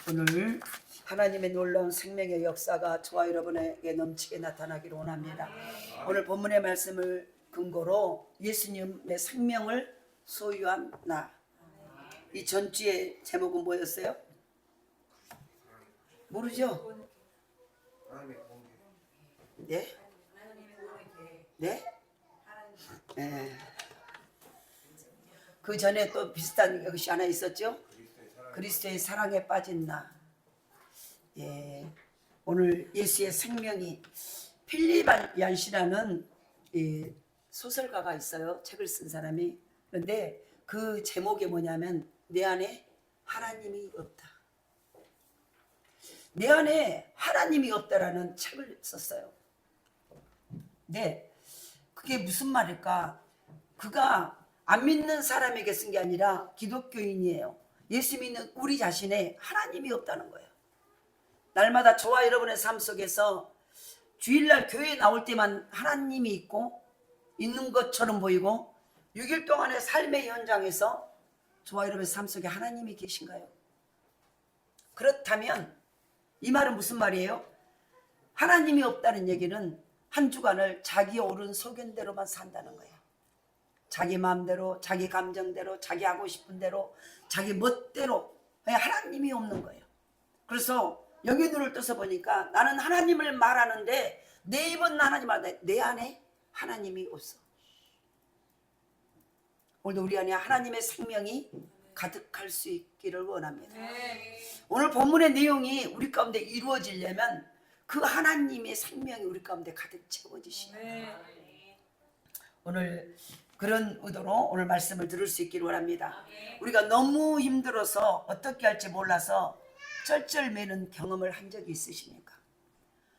오늘 하나님의 놀라운 생명의 역사가 저와 여러분에게 넘치게 나타나기를 원합니다. 오늘 본문의 말씀을 근거로 예수님의 생명을 소유한 나. 이 전주의 제목은 뭐였어요? 모르죠? 네? 네? 네. 그 전에 또 비슷한 것이 하나 있었죠? 그리스도의 사랑에 빠진 나. 예, 오늘 예수의 생명이 필립 얀시라는 소설가가 있어요. 책을 쓴 사람이. 그런데 그 제목이 뭐냐면 내 안에 하나님이 없다. 내 안에 하나님이 없다라는 책을 썼어요. 네, 그게 무슨 말일까? 그가 안 믿는 사람에게 쓴 게 아니라 기독교인이에요. 예수 믿는 우리 자신에 하나님이 없다는 거예요. 날마다 저와 여러분의 삶 속에서 주일날 교회에 나올 때만 하나님이 있는 것처럼 보이고 6일 동안의 삶의 현장에서 저와 여러분의 삶 속에 하나님이 계신가요? 그렇다면 이 말은 무슨 말이에요? 하나님이 없다는 얘기는 한 주간을 자기 옳은 소견대로만 산다는 거예요. 자기 마음대로, 자기 감정대로, 자기 하고 싶은 대로, 자기 멋대로 하나님이 없는 거예요. 그래서 여기 눈을 떠서 보니까 나는 하나님을 말하는데 내 입은 하나님 말하는데 내 안에 하나님이 없어. 오늘도 우리 안에 하나님의 생명이 가득할 수 있기를 원합니다. 오늘 본문의 내용이 우리 가운데 이루어지려면 그 하나님의 생명이 우리 가운데 가득 채워지시는 오늘 그런 의도로 오늘 말씀을 들을 수 있기를 원합니다. 우리가 너무 힘들어서 어떻게 할지 몰라서 쩔쩔매는 경험을 한 적이 있으십니까?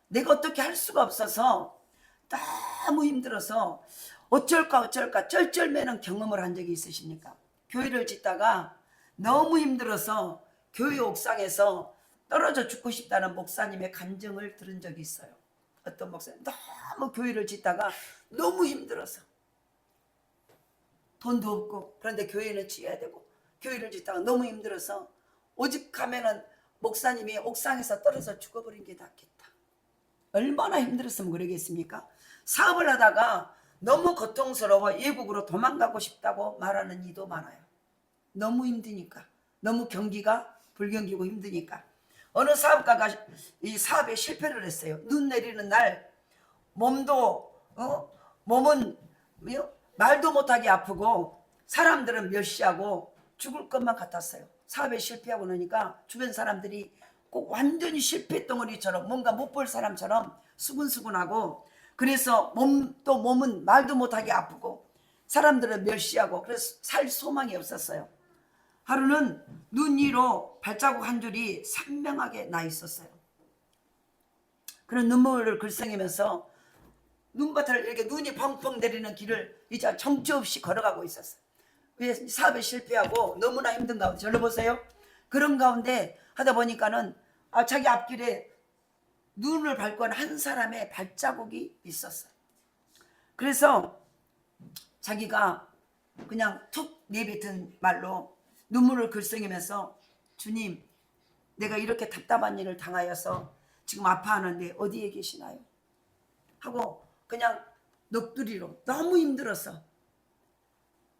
내가 어떻게 할 수가 없어서 너무 힘들어서 어쩔까 쩔쩔매는 경험을 한 적이 있으십니까? 교회를 짓다가 너무 힘들어서 교회 옥상에서 떨어져 죽고 싶다는 목사님의 간증을 들은 적이 있어요. 어떤 목사님 너무 교회를 짓다가 너무 힘들어서 돈도 없고 그런데 교회는 지어야 되고 교회를 짓다가 너무 힘들어서 오직하면은 목사님이 옥상에서 떨어져 죽어버린 게 낫겠다. 얼마나 힘들었으면 그러겠습니까? 사업을 하다가 너무 고통스러워 외국으로 도망가고 싶다고 말하는 이도 많아요. 너무 힘드니까. 너무 경기가 불경기고 힘드니까. 어느 사업가가 이 사업에 실패를 했어요. 눈 내리는 날 몸은 말도 못하게 아프고 사람들은 멸시하고 죽을 것만 같았어요. 사업에 실패하고 나니까 주변 사람들이 꼭 완전히 실패 덩어리처럼 뭔가 못 볼 사람처럼 수근수근하고 그래서 몸은 말도 못하게 아프고 사람들은 멸시하고 그래서 살 소망이 없었어요. 하루는 눈 위로 발자국 한 줄이 선명하게 나 있었어요. 그런 눈물을 글썽이면서 눈밭을 이렇게 눈이 펑펑 내리는 길을 이제 정처 없이 걸어가고 있었어요. 왜 사업에 실패하고 너무나 힘든 가운데 저를 보세요. 그런 가운데 하다 보니까는 자기 앞길에 눈을 밟고 한 사람의 발자국이 있었어요. 그래서 자기가 그냥 툭 내뱉은 말로 눈물을 글썽이면서 주님, 내가 이렇게 답답한 일을 당하여서 지금 아파하는데 어디에 계시나요? 하고 그냥 넋두리로 너무 힘들어서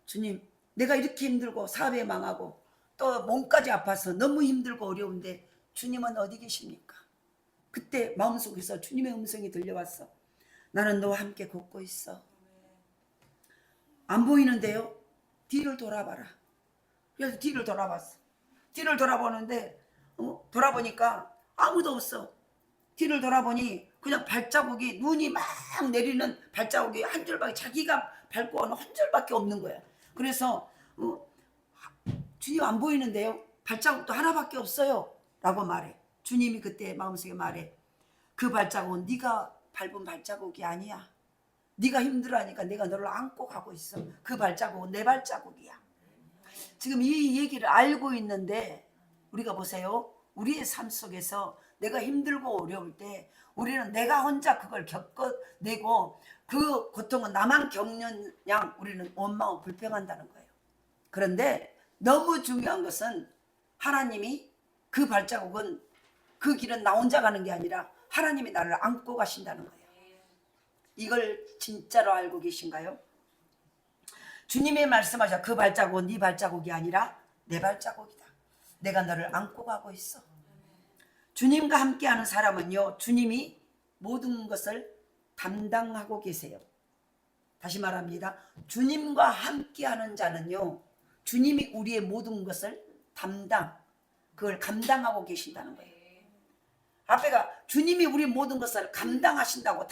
주님, 내가 이렇게 힘들고 사업에 망하고 또 몸까지 아파서 너무 힘들고 어려운데 주님은 어디 계십니까? 그때 마음속에서 주님의 음성이 들려왔어. 나는 너와 함께 걷고 있어. 안 보이는데요? 뒤를 돌아봐라. 그래서 뒤를 돌아봤어. 뒤를 돌아보는데 돌아보니까 아무도 없어. 뒤를 돌아보니 그냥 발자국이 눈이 막 내리는 발자국이 한 줄밖에 자기가 밟고 오는 한 줄밖에 없는 거야. 그래서 주님 안 보이는데요? 발자국도 하나밖에 없어요. 라고 말해. 주님이 그때 마음속에 말해. 그 발자국은 네가 밟은 발자국이 아니야. 네가 힘들어하니까 내가 너를 안고 가고 있어. 그 발자국은 내 발자국이야. 지금 이 얘기를 알고 있는데 우리가 보세요. 우리의 삶 속에서 내가 힘들고 어려울 때 우리는 내가 혼자 그걸 겪어내고 그 고통은 나만 겪는 양 우리는 원망하고 불평한다는 거예요. 그런데 너무 중요한 것은 하나님이 그 발자국은, 그 길은 나 혼자 가는 게 아니라 하나님이 나를 안고 가신다는 거예요. 이걸 진짜로 알고 계신가요? 주님이 말씀하셔. 그 발자국은 네 발자국이 아니라 내 발자국이다. 내가 너를 안고 가고 있어. 주님과 함께하는 사람은요, 주님이 모든 것을 담당하고 계세요. 다시 말합니다. 주님과 함께하는 자는요, 주님이 우리의 모든 것을 그걸 감당하고 계신다는 거예요. 앞에가 주님이 우리 모든 것을 감당하신다고,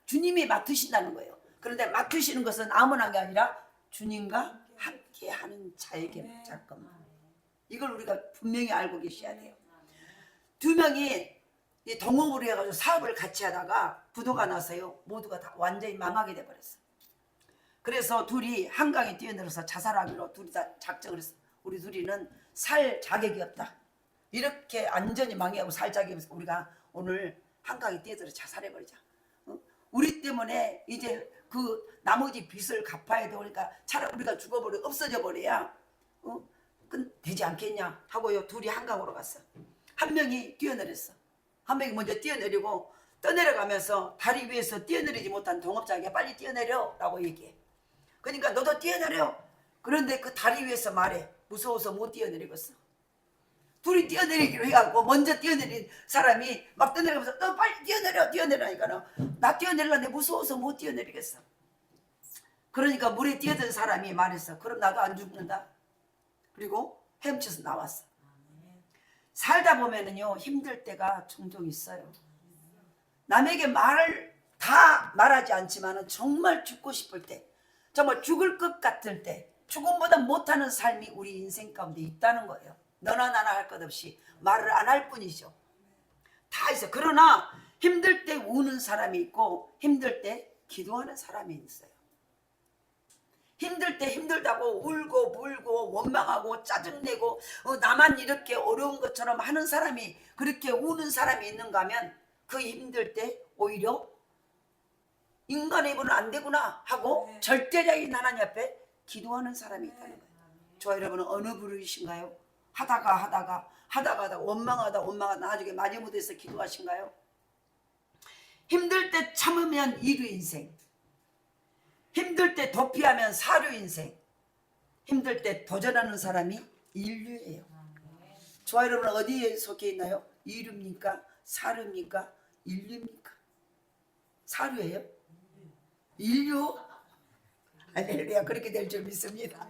주님이 맡으신다는 거예요. 그런데 맡으시는 것은 아무나 게 아니라 주님과 함께하는 자에게 잠깐만. 이걸 우리가 분명히 알고 계셔야 돼요. 두 명이 동업으로 해가지고 사업을 같이 하다가 부도가 나서요, 모두가 다 완전히 망하게 돼버렸어요. 그래서 둘이 한강에 뛰어들어서 자살하기로 둘이 다 작정을 했어요. 우리 둘이는 살 자격이 없다. 이렇게 완전히 망해하고 살 자격이 없어. 우리가 오늘 한강에 뛰어들어 자살해버리자. 우리 때문에 이제 그 나머지 빚을 갚아야 돼. 그러니까 차라리 우리가 죽어버려, 없어져 버려야 되지 않겠냐 하고요, 둘이 한강으로 갔어. 한 명이 뛰어내렸어. 한 명이 먼저 뛰어내리고 떠내려가면서 다리 위에서 뛰어내리지 못한 동업자에게 빨리 뛰어내려 라고 얘기해. 그러니까 너도 뛰어내려. 그런데 그 다리 위에서 말해. 무서워서 못 뛰어내리겠어. 둘이 뛰어내리기로 해갖고 먼저 뛰어내린 사람이 막 떠내려가면서 너 빨리 뛰어내려니까 나 뛰어내리려는데 무서워서 못 뛰어내리겠어. 그러니까 물에 뛰어든 사람이 말했어. 그럼 나도 안 죽는다. 그리고 헤엄쳐서 나왔어. 살다 보면은요, 힘들 때가 종종 있어요. 남에게 말을 다 말하지 않지만은 정말 죽고 싶을 때, 정말 죽을 것 같을 때, 죽음보다 못하는 삶이 우리 인생 가운데 있다는 거예요. 너나 나나 할 것 없이 말을 안 할 뿐이죠. 다 있어요. 그러나 힘들 때 우는 사람이 있고 힘들 때 기도하는 사람이 있어요. 힘들 때 힘들다고 울고 불고 원망하고 짜증내고 나만 이렇게 어려운 것처럼 하는 사람이, 그렇게 우는 사람이 있는가 하면 그 힘들 때 오히려 인간의 입은 안 되구나 하고 절대적인 하나님 앞에 기도하는 사람이 있다는 거예요. 저와 여러분은 어느 부류이신가요? 하다가 원망하다 나중에 마지못해서 기도하신가요? 힘들 때 참으면 이류인생, 힘들 때 도피하면 사류인생, 힘들 때 도전하는 사람이 인류예요. 저와 여러분은 어디에 속해 있나요? 이류입니까? 사류입니까? 인류입니까? 사류예요? 인류? 할렐루야. 그렇게 될 줄 믿습니다.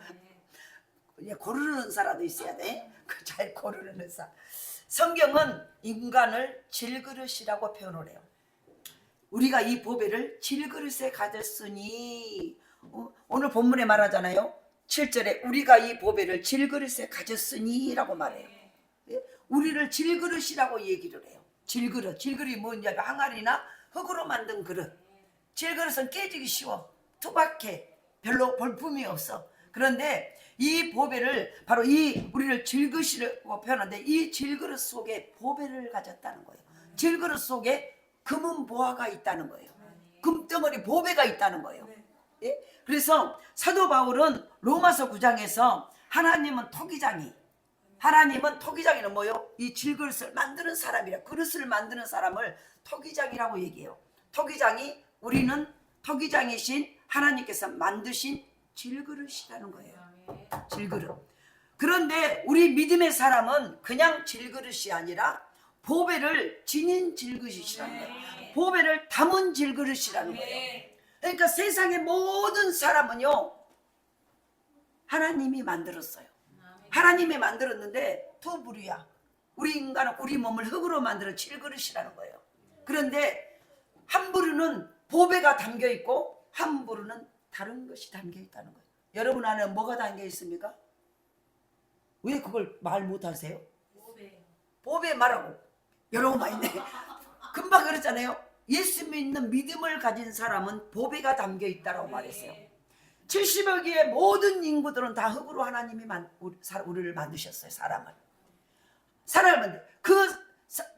고르는 사람도 있어야 돼. 잘 고르는 사. 성경은 인간을 질그릇이라고 표현을 해요. 우리가 이 보배를 질그릇에 가졌으니, 오늘 본문에 말하잖아요. 7절에 우리가 이 보배를 질그릇에 가졌으니 라고 말해요. 우리를 질그릇이라고 얘기를 해요. 질그릇이 뭐냐면 항아리나 흙으로 만든 그릇. 질그릇은 깨지기 쉬워. 투박해. 별로 볼품이 없어. 그런데 이 보배를 바로 이 우리를 질그릇이라고 표현하는데, 이 질그릇 속에 보배를 가졌다는 거예요. 질그릇 속에 금은 보화가 있다는 거예요. 금덩어리 보배가 있다는 거예요. 예? 그래서 사도 바울은 로마서 9장에서 하나님은 토기장이는 뭐요? 이 질그릇을 만드는 사람이라, 그릇을 만드는 사람을 토기장이라고 얘기해요. 토기장이, 우리는 토기장이신 하나님께서 만드신 질그릇이라는 거예요. 질그릇. 그런데 우리 믿음의 사람은 그냥 질그릇이 아니라 보배를 지닌 질그릇이라는 거예요. 보배를 담은 질그릇이라는 거예요. 그러니까 세상의 모든 사람은요, 하나님이 만들었어요. 하나님이 만들었는데 두 부류야. 우리 인간은 우리 몸을 흙으로 만들어 질그릇이라는 거예요. 그런데 한 부류는 보배가 담겨 있고 한 부류는 다른 것이 담겨 있다는 거예요. 여러분 안에 뭐가 담겨 있습니까? 왜 그걸 말 못하세요? 보배 말하고 여러분 많이 있네. 금방 그랬잖아요. 예수 믿는 믿음을 가진 사람은 보배가 담겨 있다고 말했어요. 70억의 모든 인구들은 다 흙으로 하나님이 우리를 만드셨어요. 사람을 그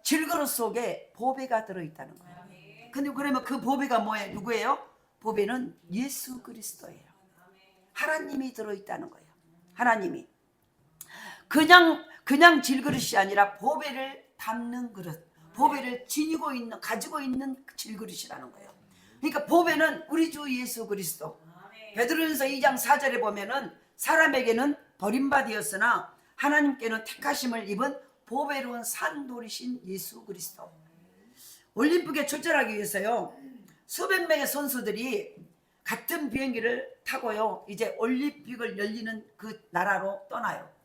질그릇 속에 보배가 들어있다는 거예요. 근데 그러면 그 보배가 뭐예요? 누구예요? 보배는 예수 그리스도예요. 하나님이 들어있다는 거예요. 하나님이 그냥 그냥 질그릇이 아니라 보배를 담는 그릇, 보배를 가지고 있는 질그릇이라는 거예요. 그러니까 보배는 우리 주 예수 그리스도. 베드로전서 2장 4절에 보면은 사람에게는 버림받이었으나 하나님께는 택하심을 입은 보배로운 산돌이신 예수 그리스도. 올림픽에 출전하기 위해서요, 수백 명의 선수들이 같은 비행기를 타고요, 이제 올림픽을 열리는 그 나라로 떠나요.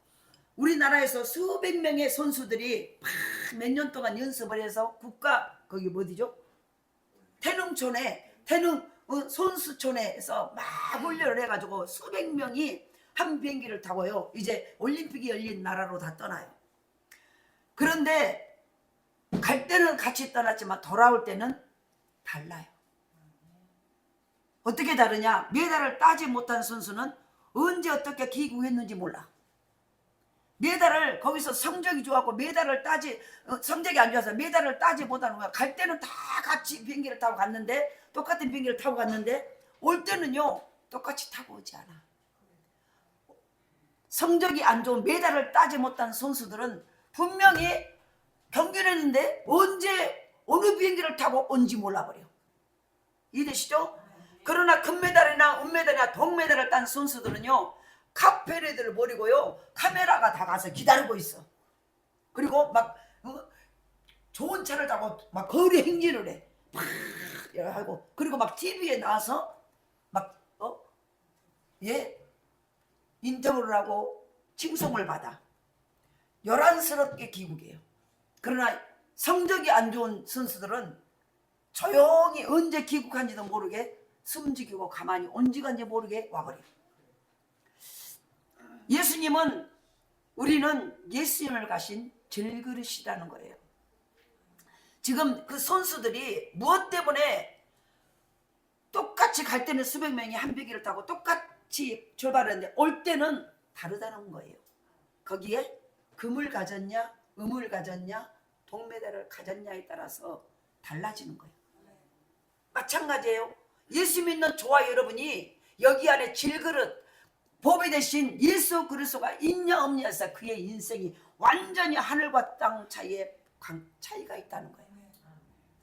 우리나라에서 수백 명의 선수들이 몇 년 동안 연습을 해서 거기 어디죠? 태릉촌에, 선수촌에서 막 훈련을 해가지고 수백 명이 한 비행기를 타고요, 이제 올림픽이 열린 나라로 다 떠나요. 그런데 갈 때는 같이 떠났지만 돌아올 때는 달라요. 어떻게 다르냐? 메달을 따지 못한 선수는 언제 어떻게 귀국했는지 몰라. 메달을 거기서 성적이 좋았고 성적이 안 좋아서 메달을 따지 못하는 거야. 갈 때는 다 같이 비행기를 타고 갔는데, 똑같은 비행기를 타고 갔는데 올 때는요 똑같이 타고 오지 않아. 성적이 안 좋은 메달을 따지 못한 선수들은 분명히 경기를 했는데 언제 어느 비행기를 타고 온지 몰라버려. 이해되시죠? 그러나 금메달이나 은메달이나 동메달을 딴 선수들은요, 카페레드를 버리고요, 카메라가 다 가서 기다리고 있어. 그리고 막 좋은 차를 타고 막 거리 행진을 해. 막 하고, 그리고 막 TV에 나와서 막 인터뷰를 하고 칭송을 받아. 요란스럽게 귀국해요. 그러나 성적이 안 좋은 선수들은 조용히 언제 귀국한지도 모르게 숨지기고 가만히 언제 간지 모르게 와버려요. 우리는 예수님을 가신 질그릇이라는 거예요. 지금 그 선수들이 무엇 때문에 똑같이 갈 때는 수백 명이 한 비행기를 타고 똑같이 출발했는데 올 때는 다르다는 거예요. 거기에 금을 가졌냐, 음을 가졌냐, 동메달을 가졌냐에 따라서 달라지는 거예요. 마찬가지예요. 예수 믿는 저와 여러분이 여기 안에 질그릇, 보배 대신 예수 그리스도가 있냐 없냐 해서 그의 인생이 완전히 하늘과 땅 사이에 차이가 있다는 거예요.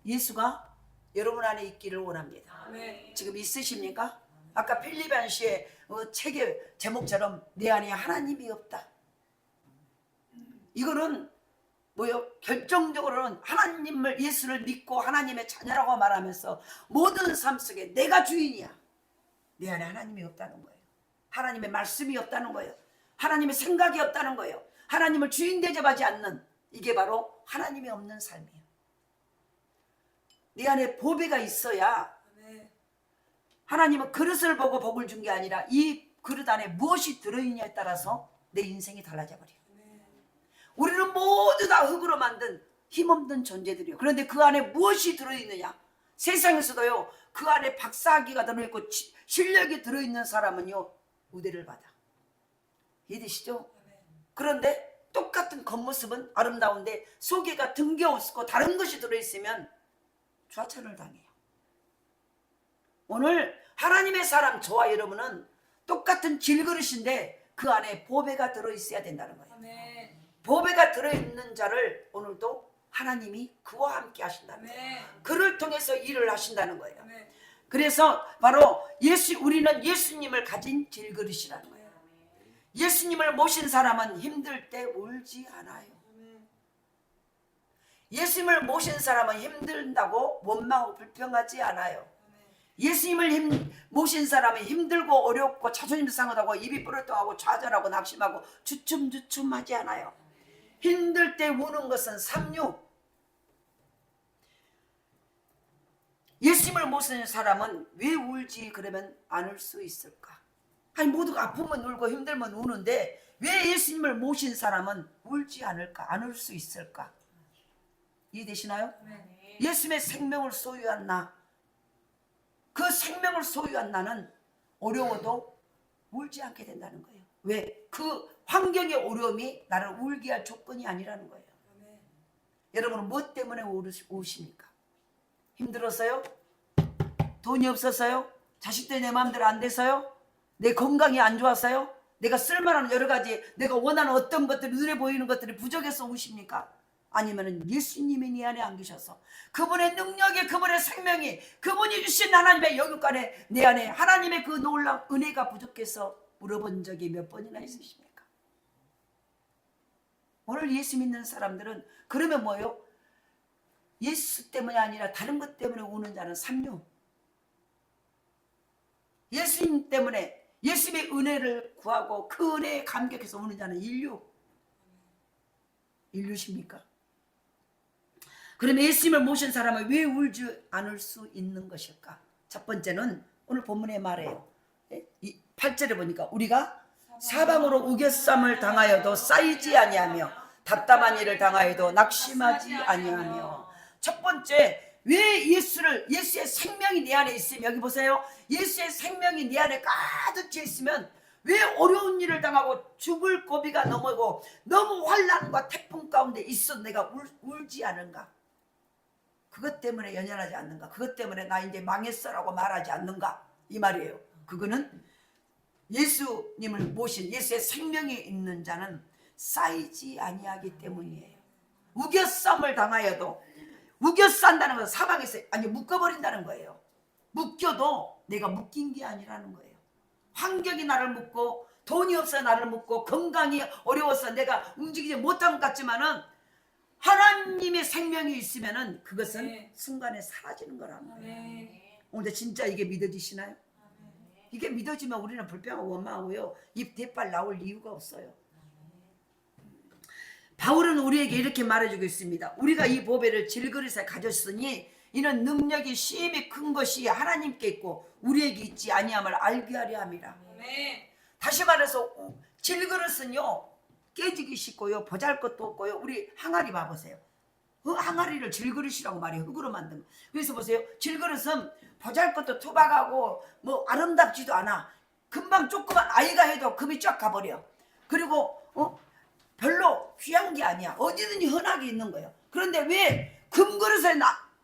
예수가 여러분 안에 있기를 원합니다. 지금 있으십니까? 아까 필리반시의 책의 제목처럼 내 안에 하나님이 없다. 이거는 결정적으로는 하나님을, 예수를 믿고 하나님의 자녀라고 말하면서 모든 삶 속에 내가 주인이야. 내 안에 하나님이 없다는 거예요. 하나님의 말씀이 없다는 거예요. 하나님의 생각이 없다는 거예요. 하나님을 주인 대접하지 않는, 이게 바로 하나님이 없는 삶이에요. 내 안에 보배가 있어야, 하나님은 그릇을 보고 복을 준 게 아니라 이 그릇 안에 무엇이 들어있냐에 따라서 내 인생이 달라져 버려요. 우리는 모두 다 흙으로 만든 힘없는 존재들이에요. 그런데 그 안에 무엇이 들어있느냐? 세상에서도요, 그 안에 박사학위가 들어있고 실력이 들어있는 사람은요, 우대를 받아. 이해되시죠? 그런데 똑같은 겉모습은 아름다운데 속에가 등겨없고 다른 것이 들어있으면 좌천을 당해요. 오늘 하나님의 사람 저와 여러분은 똑같은 질그릇인데 그 안에 보배가 들어있어야 된다는 거예요. 보배가 들어있는 자를 오늘도 하나님이 그와 함께 하신다는 거예요. 그를 통해서 일을 하신다는 거예요. 그래서 바로 우리는 예수님을 가진 질그릇이라는 거예요. 예수님을 모신 사람은 힘들 때 울지 않아요. 예수님을 모신 사람은 힘든다고 원망하고 불평하지 않아요. 예수님을 모신 사람은 힘들고 어렵고 자존심 상하다고 입이 부르떠하고 좌절하고 낙심하고 주춤주춤하지 않아요. 힘들 때 우는 것은 삼류. 예수님을 모신 사람은 왜 울지 그러면 안 울 수 있을까? 아니 모두가 아프면 울고 힘들면 우는데 왜 예수님을 모신 사람은 울지 않을까? 안 울 수 있을까? 이해되시나요? 예수님의 생명을 소유한 나, 그 생명을 소유한 나는 어려워도 울지 않게 된다는 거예요. 왜? 그 환경의 어려움이 나를 울게 할 조건이 아니라는 거예요. 여러분은 무엇 때문에 우십니까? 힘들었어요? 돈이 없었어요? 자식들이 내 마음대로 안 돼서요? 내 건강이 안 좋았어요? 내가 쓸만한 여러 가지 내가 원하는 어떤 것들이 눈에 보이는 것들이 부족해서 우십니까? 아니면은 예수님이 네 안에 안 계셔서 그분의 능력이, 그분의 생명이, 그분이 주신 하나님의 영육간에 내 안에 하나님의 그 놀라운 은혜가 부족해서 물어본 적이 몇 번이나 있으십니까? 오늘 예수 믿는 사람들은 그러면 뭐예요? 예수 때문이 아니라 다른 것 때문에 우는 자는 삼류. 예수님 때문에 예수님의 은혜를 구하고 그 은혜에 감격해서 우는 자는 인류. 인류십니까? 그러면 예수님을 모신 사람은 왜 울지 않을 수 있는 것일까? 첫 번째는 오늘 본문에 말해요. 8절에 보니까 우리가 사방으로 우겨쌈을 당하여도 쌓이지 아니하며 답답한 일을 당하여도 낙심하지 아니하며. 첫 번째, 왜 예수의 생명이 내 안에 있으면, 여기 보세요. 예수의 생명이 내 안에 가득 차 있으면 왜 어려운 일을 당하고 죽을 고비가 넘어고 너무 환난과 태풍 가운데 있어 내가 울지 않은가? 그것 때문에 연연하지 않는가? 그것 때문에 나 이제 망했어라고 말하지 않는가? 이 말이에요. 그거는 예수님을 모신 예수의 생명이 있는 자는 쌓이지 아니하기 때문이에요. 우겨쌈을 당하여도, 우겨싼다는 것은 사방에서 아니 묶어버린다는 거예요. 묶여도 내가 묶인 게 아니라는 거예요. 환경이 나를 묶고 돈이 없어 나를 묶고 건강이 어려워서 내가 움직이지 못한 것 같지만은 하나님의 생명이 있으면은 그것은 순간에 사라지는 거라는 거예요. 오늘 진짜 이게 믿어지시나요? 이게 믿어지면 우리는 불평하고 원망하고요, 입 대빨 나올 이유가 없어요. 바울은 우리에게 이렇게 말해주고 있습니다. 우리가 이 보배를 질그릇에 가졌으니 이는 능력이 심히 큰 것이 하나님께 있고 우리에게 있지 아니함을 알게 하려 함이라. 다시 말해서 질그릇은요 깨지기 쉽고요 보잘것도 없고요. 우리 항아리 봐보세요. 그 항아리를 질그릇이라고 말해요. 흙으로 만든 거. 그래서 보세요. 질그릇은 보잘것도 투박하고 뭐 아름답지도 않아. 금방 조그만 아이가 해도 금이 쫙 가버려. 그리고 별로 귀한 게 아니야. 어디든지 흔하게 있는 거예요. 그런데 왜 금그릇에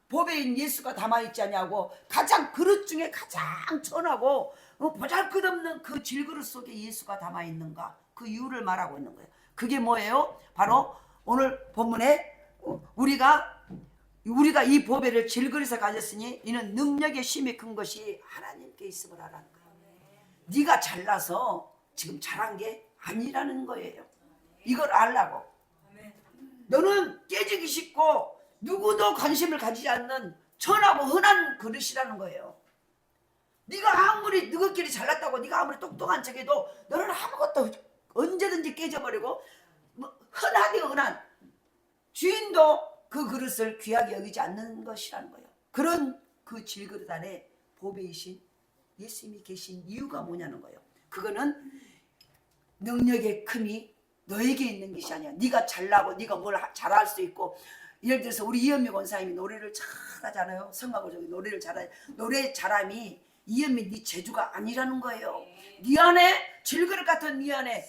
보배인 예수가 담아있지 않냐고, 가장 그릇 중에 가장 천하고 보잘것없는 그 질그릇 속에 예수가 담아있는가, 그 이유를 말하고 있는 거예요. 그게 뭐예요? 바로 오늘 본문에 우리가 이 보배를 질그릇에 가졌으니 이는 능력의 힘이 큰 것이 하나님께 있음을 하라는 거예요. 네가 잘나서 지금 잘한 게 아니라는 거예요. 이걸 알라고. 너는 깨지기 쉽고 누구도 관심을 가지지 않는 천하고 흔한 그릇이라는 거예요. 네가 아무리 너희끼리 잘났다고 네가 아무리 똑똑한 척해도 너는 아무것도 언제든지 깨져버리고 흔하게 흔한, 주인도 그 그릇을 귀하게 여기지 않는 것이라는 거예요. 그런 그 질그릇 안에 보배이신 예수님이 계신 이유가 뭐냐는 거예요. 그거는 능력의 큼이 너에게 있는 것이 아니야. 네가 잘나고 네가 뭘 잘할 수 있고, 예를 들어서 우리 이현미 권사님이 노래를 잘하잖아요. 성악을 저기 노래를 잘하잖아요. 노래 잘함이 이현미 네 재주가 아니라는 거예요. 네 안에 질그릇 같은 네 안에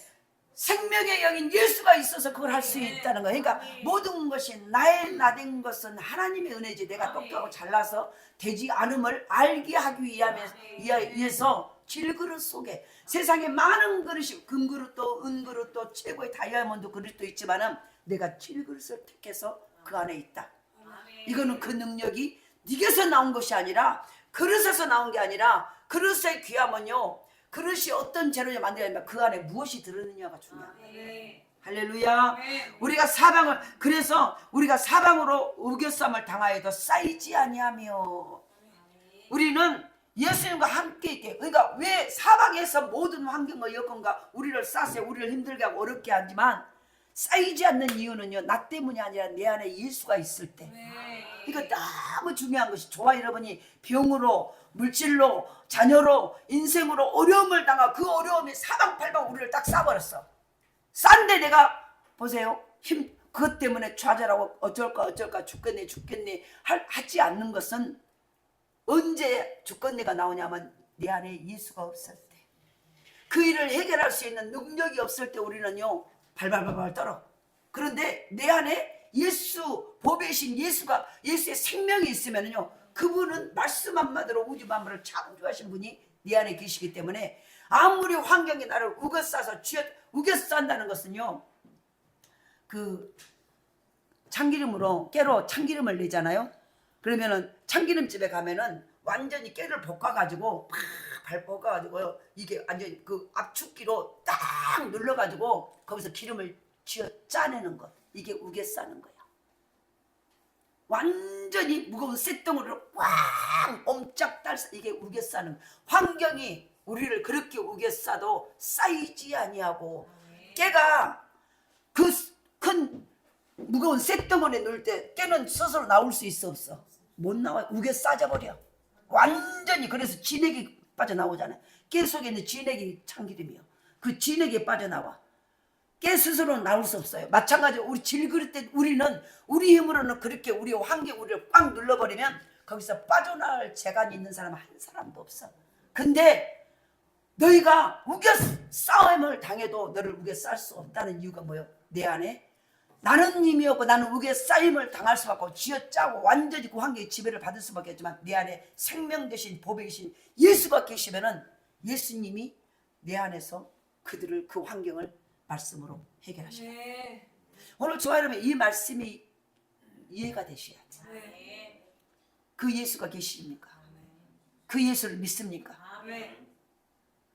생명의 영인 예수가 있어서 그걸 할 수 있다는 거예요. 그러니까 모든 것이 나된 것은 하나님의 은혜지, 내가 똑똑하고 잘나서 되지 않음을 알게 하기 위해서 질그릇 속에 세상에 많은 그릇이, 금그릇도 은그릇도 최고의 다이아몬드 그릇도 있지만은 내가 질그릇을 택해서 그 안에 있다. 이거는 그 능력이 네게서 나온 것이 아니라, 그릇에서 나온 게 아니라, 그릇의 귀함은요 그릇이 어떤 재료로 만들어야면 그 안에 무엇이 들었느냐가 중요해요. 할렐루야. 그래서 우리가 사방으로 우겨쌈을 당하여도 쌓이지 아니하며, 우리는 예수님과 함께 있게, 그러니까 왜 사방에서 모든 환경과 여건과 우리를 싸세, 우리를 힘들게 하고 어렵게 하지만 쌓이지 않는 이유는요, 나 때문이 아니라 내 안에 예수가 있을 때. 그러니까 너무 중요한 것이, 저와 여러분이 병으로, 물질로, 자녀로, 인생으로 어려움을 당하고 그 어려움이 사방팔방 우리를 딱 싸버렸어. 싼데 내가 보세요, 그것 때문에 좌절하고 어쩔까 죽겠네 하지 않는 것은, 언제 죽겠네가 나오냐면 내 안에 예수가 없을 때, 그 일을 해결할 수 있는 능력이 없을 때 우리는요 발발발발 떨어. 그런데 내 안에 예수, 보배이신 예수의 생명이 있으면요, 그분은 말씀 한마디로 우주 만물을 창조하신 분이 네 안에 계시기 때문에 아무리 환경이 나를 우겨싸서 우겨싼다는 것은요, 그 참기름으로 깨로 참기름을 내잖아요. 그러면은 참기름집에 가면은 완전히 깨를 볶아가지고 발 볶아가지고요, 이게 완전히 그 압축기로 딱 눌러가지고 거기서 기름을 쥐어 짜내는 것, 이게 우겨 싸는 거야. 완전히 무거운 쇳덩어리로 꽉 옴짝달싹, 이게 우겨 싸는. 환경이 우리를 그렇게 우겨 싸도 쌓이지 아니하고, 깨가 그 큰 무거운 쇳덩어리에 넣을 때 깨는 스스로 나올 수 있어 없어? 못 나와요. 우겨 싸져버려 완전히. 그래서 진액이 빠져나오잖아요. 깨 속에 있는 진액이 참기름이요. 그 진액이 빠져나와. 깨 스스로 나올 수 없어요. 마찬가지로 우리 질그릇 때 우리는 우리 힘으로는 그렇게 우리 환경 우리를 꽉 눌러버리면 거기서 빠져나올 재간이 있는 사람은 한 사람도 없어. 근데 너희가 우겨 싸움을 당해도 너를 우겨 쌀 수 없다는 이유가 뭐예요? 내 안에 나는 힘이 없고 나는 우겨 싸임을 당할 수밖에 없고 쥐어짜고 완전히 그 환경의 지배를 받을 수밖에 없지만, 내 안에 생명 되신 보배 계신 예수가 계시면은 예수님이 내 안에서 그들을, 그 환경을 말씀으로 해결하셔요. 네. 오늘 저와 여러분, 이 말씀이 이해가 되셔야지. 네. 그 예수가 계십니까? 그 예수를 믿습니까? 네.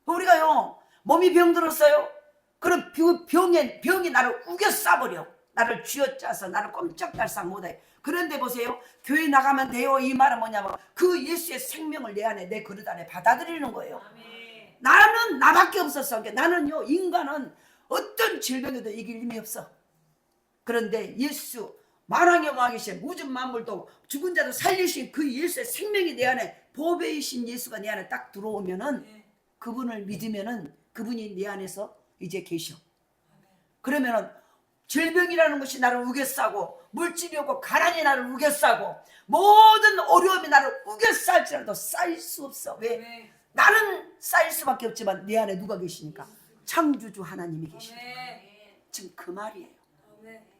우리가요, 몸이 병들었어요. 그럼 병이 나를 우겨 싸버려. 나를 쥐어짜서 나를 꼼짝달싹 못해. 그런데 보세요, 교회 나가면 돼요. 이 말은 뭐냐면 그 예수의 생명을 내 안에, 내 그릇 안에 받아들이는 거예요. 아멘. 나는 나밖에 없었어. 나는요, 인간은 어떤 질병에도 이길 힘이 없어. 그런데 예수, 만왕의 왕이신 우주 만물도 죽은 자도 살리신 그 예수의 생명이 내 안에, 보배이신 예수가 내 안에 딱 들어오면은, 그분을 믿으면은 그분이 내 안에서 이제 계셔. 그러면은 질병이라는 것이 나를 우겨싸고, 물질이 없고 가난이 나를 우겨싸고, 모든 어려움이 나를 우겨쌀지라도 쌓일 수 없어. 왜? 나는 쌓일 수밖에 없지만 내 안에 누가 계시니까? 창조주 하나님이 계십니다. 지금 그 말이에요.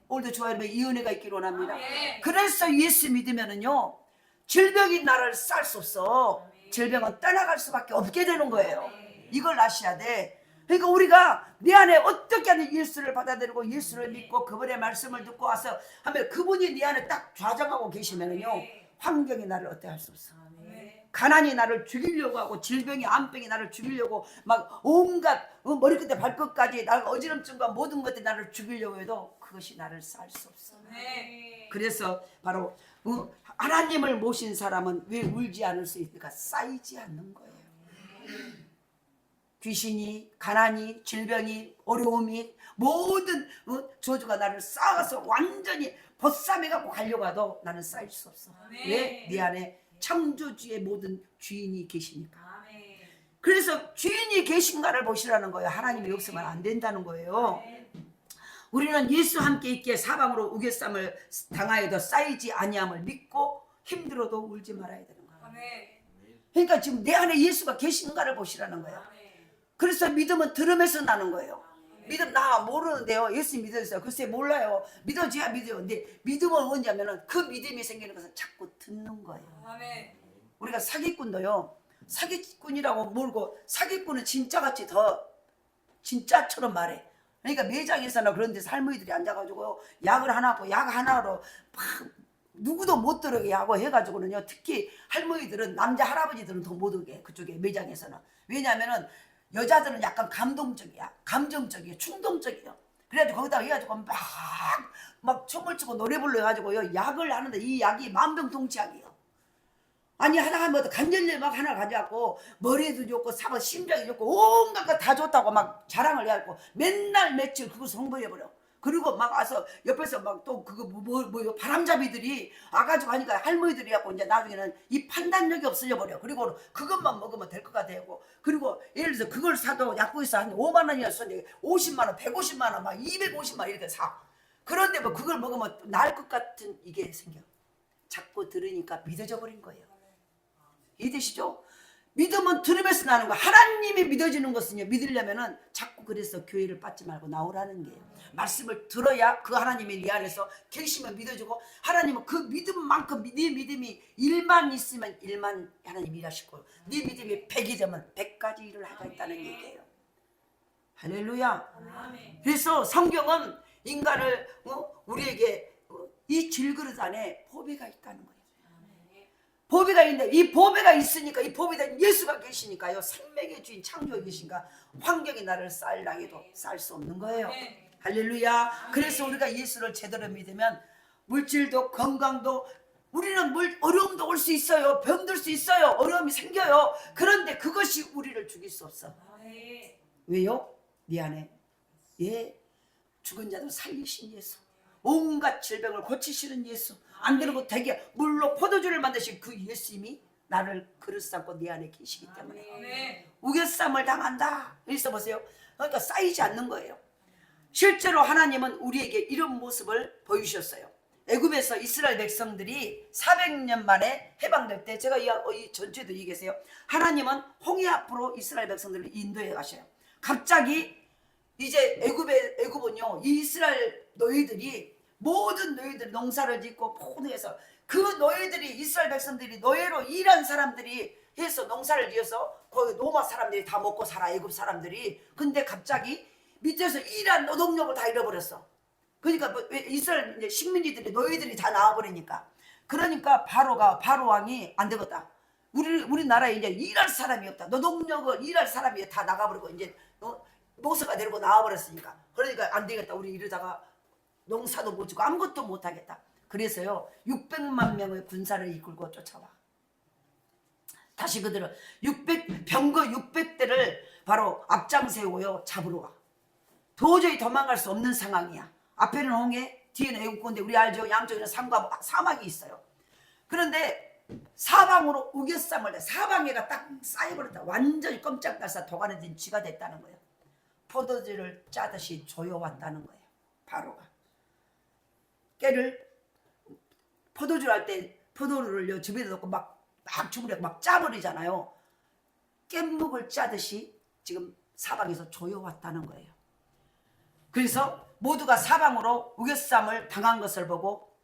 오늘도 좋아요. 이 은혜가 있기를 원합니다. 그래서 예수 믿으면은요, 질병이 나를 쌀 수 없어. 질병은 떠나갈 수밖에 없게 되는 거예요. 이걸 아셔야 돼. 그러니까 우리가 내 안에 어떻게 하는 예수를 받아들이고 예수를 믿고 그분의 말씀을 듣고 와서 하면, 그분이 내 안에 딱 좌정하고 계시면은요, 환경이 나를 어떻게 할 수 없어. 가난이 나를 죽이려고 하고, 질병이, 암병이 나를 죽이려고 막 온갖 머리끝에 발끝까지 나를 어지럼증과 모든 것들이 나를 죽이려고 해도 그것이 나를 쌀 수 없어. 그래서 바로 하나님을 모신 사람은 왜 울지 않을 수 있을까? 쌓이지 않는 거예요. 귀신이, 가난이, 질병이, 어려움이, 모든 저주가 나를 쌓아서 완전히 벗삼해갖고 가려고 해도 나는 쌓일 수 없어. 왜? 네 안에 창조주의 모든 주인이 계시니까. 그래서 주인이 계신가를 보시라는 거예요. 하나님이 없으면 안 된다는 거예요. 우리는 예수 함께 있기에 사방으로 우겨쌈을 당하여도 쌓이지 아니함을 믿고 힘들어도 울지 말아야 되는 거예요. 그러니까 지금 내 안에 예수가 계신가를 보시라는 거예요. 그래서 믿음은 들음에서 나는 거예요. 믿음 나 모르는데요. 예수 믿으세요. 글쎄 몰라요. 믿어줘야 믿어요. 근데 믿음은 뭐냐면은 그 믿음이 생기는 것은 자꾸 듣는 거예요. 우리가 사기꾼도요, 사기꾼이라고 몰고, 사기꾼은 진짜같이 더 진짜처럼 말해. 그러니까 매장에서나 그런 데서 할머니들이 앉아가지고 약을 하나 하고 약 하나로 막 누구도 못 들어게 하고 해가지고는요, 특히 할머니들은, 남자 할아버지들은 더 못 오게, 그쪽에 매장에서는. 왜냐하면은 여자들은 약간 감동적이야, 감정적이야, 충동적이야. 그래가지고 거기다 해가지고 막 춤을 추고 노래 불러가지고요, 약을 하는데 이 약이 만병통치약이에요. 아니 하나 하면 관절염 막 하나 가져갖고 머리도 좋고 사고 심장이 좋고 온갖 거 다 좋다고 막 자랑을 해갖고 맨날 며칠 그것을 홍보해버려. 그리고 막 와서 옆에서 막 또 그거 뭐 바람잡이들이 와가지고 하니까 할머니들이 갖고 이제 나중에는 이 판단력이 없어져 버려. 그리고 그것만 먹으면 될 것 같아요. 그리고 예를 들어서 그걸 사도 약국에서 한 5만 원이나 썼는데 50만 원, 150만 원, 막 250만 원 이렇게 사. 그런데 뭐 그걸 먹으면 나을 것 같은 이게 생겨. 자꾸 들으니까 믿어져 버린 거예요. 이해되시죠? 믿음은 들음에서 나는 거. 하나님이 믿어지는 것은요, 믿으려면은 자꾸 그래서 교회를 빠지 말고 나오라는 게요. 말씀을 들어야 그 하나님의 네 안에서 계시면 믿어지고, 하나님은 그 믿음만큼 네 믿음이 1만 있으면 1만 하나님 일하실 거예요. 네 믿음이 100이 되면 100가지 일을 하고 있다는 얘기예요. 할렐루야. 그래서 성경은 인간을 우리에게 이 질그릇 안에 보배가 있다는 거예요. 보배가 있는데, 이 보배가 있으니까, 이 보배가 예수가 계시니까요, 생명의 주인 창조에 계신가, 환경이 나를 쌀랑해도 쌀 수 없는 거예요. 할렐루야. 그래서 우리가 예수를 제대로 믿으면 물질도 건강도, 우리는 어려움도 올 수 있어요. 병들 수 있어요. 어려움이 생겨요. 그런데 그것이 우리를 죽일 수 없어. 왜요? 네 안에 죽은 자도 살리신 예수, 온갖 질병을 고치시는 예수, 안 되는 되게 물로 포도주를 만드신 그 예수님이 나를 그릇 삼고 네 안에 계시기 때문에 우겨쌈을 당한다. 여기서 보세요. 그러니까 쌓이지 않는 거예요. 실제로 하나님은 우리에게 이런 모습을 보여주셨어요. 애굽에서 이스라엘 백성들이 400년 만에 해방될 때, 제가 이 전주에도 얘기했어요. 하나님은 홍해 앞으로 이스라엘 백성들을 인도해 가셔요. 갑자기 이제 애굽은요, 이 이스라엘 노예들이, 모든 노예들이 농사를 짓고 포도해서, 그 노예들이, 이스라엘 백성들이 노예로 일한 사람들이 해서 농사를 지어서 거기 로마 사람들이 다 먹고 살아, 애굽 사람들이. 근데 갑자기 밑에서 일한 노동력을 다 잃어버렸어. 그러니까 이스라엘 이제 식민지들이, 노예들이 다 나와버리니까, 그러니까 바로 왕이 안 되겠다. 우리나라에 이제 일할 사람이 없다. 노동력을 일할 사람이 다 나가버리고 이제 모세가 내리고 나와버렸으니까, 그러니까 안 되겠다. 우리 이러다가 농사도 못 짓고 아무것도 못 하겠다. 그래서요, 600만 명의 군사를 이끌고 쫓아와. 다시 그들은 병거 600대를 바로 앞장 세우고요, 잡으러 와. 도저히 도망갈 수 없는 상황이야. 앞에는 홍해, 뒤에는 애국군대. 우리 알죠? 양쪽에는 산과 사막이 있어요. 그런데 사방으로 우겨쌈을, 사방에가 딱 쌓여버렸다. 완전히 깜짝 날싸 도가니 든 쥐가 됐다는 거예요. 포도주를 짜듯이 조여왔다는 거예요. 바로가 깨를, 포도주를 할 때 포도를 집에다 놓고 막 주물에 막 짜버리잖아요. 깻묵을 짜듯이 지금 사방에서 조여왔다는 거예요. 그래서 모두가 사방으로 우겨쌈을 당한 것을 보고,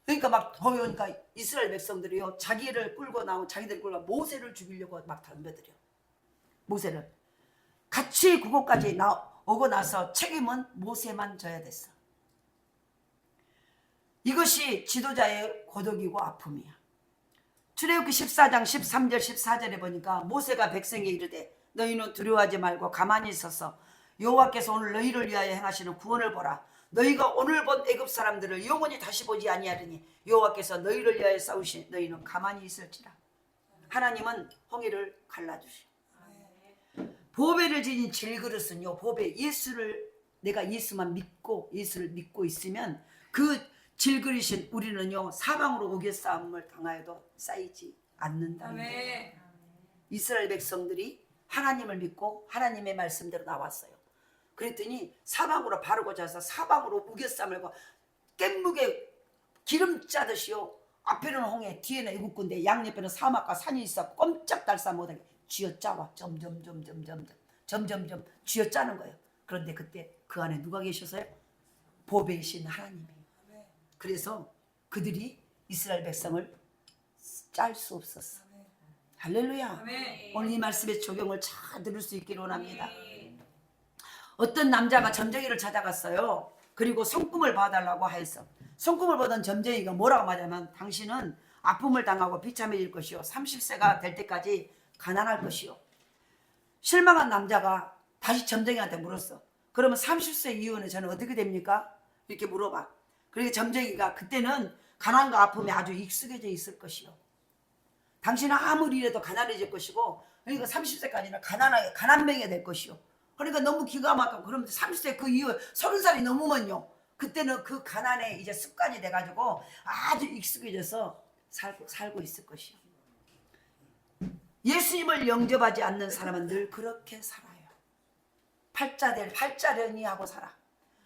그러니까 막 보니까 이스라엘 백성들이요, 자기들 끌고 모세를 죽이려고 막 덤벼들여. 모세를 같이 그곳까지 오고 나서 책임은 모세만 져야 됐어. 이것이 지도자의 고독이고 아픔이야. 출애굽기 14장 13절 14절에 보니까 모세가 백성에게 이르되 너희는 두려워하지 말고 가만히 있어서 여호와께서 오늘 너희를 위하여 행하시는 구원을 보라. 너희가 오늘 본 애굽 사람들을 영원히 다시 보지 아니하리니 여호와께서 너희를 위하여 싸우신 너희는 가만히 있을지라. 하나님은 홍해를 갈라주시. 보배를 지닌 질그릇은요, 보배, 내가 예수만 믿고 예수를 믿고 있으면 그 질그릇인 우리는요, 사방으로 우겨싸움을 당하여도 쌓이지 않는다는 거예요. 이스라엘 백성들이 하나님을 믿고 하나님의 말씀대로 나왔어요. 그랬더니 사방으로 바르고 자서 사방으로 우겨싸움을 깻묵에 기름 짜듯이요, 앞에는 홍해, 뒤에는 애국군대, 양옆에는 사막과 산이 있어 꼼짝달싹 못하게 쥐어짜와 점점 쥐어짜는 거예요. 그런데 그때 그 안에 누가 계셔서요? 보배이신 하나님이. 그래서 그들이 이스라엘 백성을 짤 수 없었어. 할렐루야. 오늘 이 말씀의 적용을 잘 들을 수 있기를 원합니다. 어떤 남자가 점쟁이를 찾아갔어요. 그리고 손금을 봐달라고 하였어. 손금을 보던 점쟁이가 뭐라고 말하냐면, 당신은 아픔을 당하고 비참해질 것이요, 30세가 될 때까지 가난할 것이요. 실망한 남자가 다시 점쟁이한테 물었어. 그러면 30세 이후는 저는 어떻게 됩니까? 이렇게 물어봐. 그러니까 점쟁이가, 그때는 가난과 아픔에 아주 익숙해져 있을 것이요, 당신은 아무리 이래도 가난해질 것이고, 그러니까 30세까지는 가난뱅이가 될 것이요. 그러니까 너무 기가 막히고, 그러면 30세 그 이후 30살이 넘으면요, 그때는 그 가난에 이제 습관이 돼가지고 아주 익숙해져서 살고 있을 것이요. 예수님을 영접하지 않는 사람은 늘 그렇게 살아요. 팔자려니 하고 살아.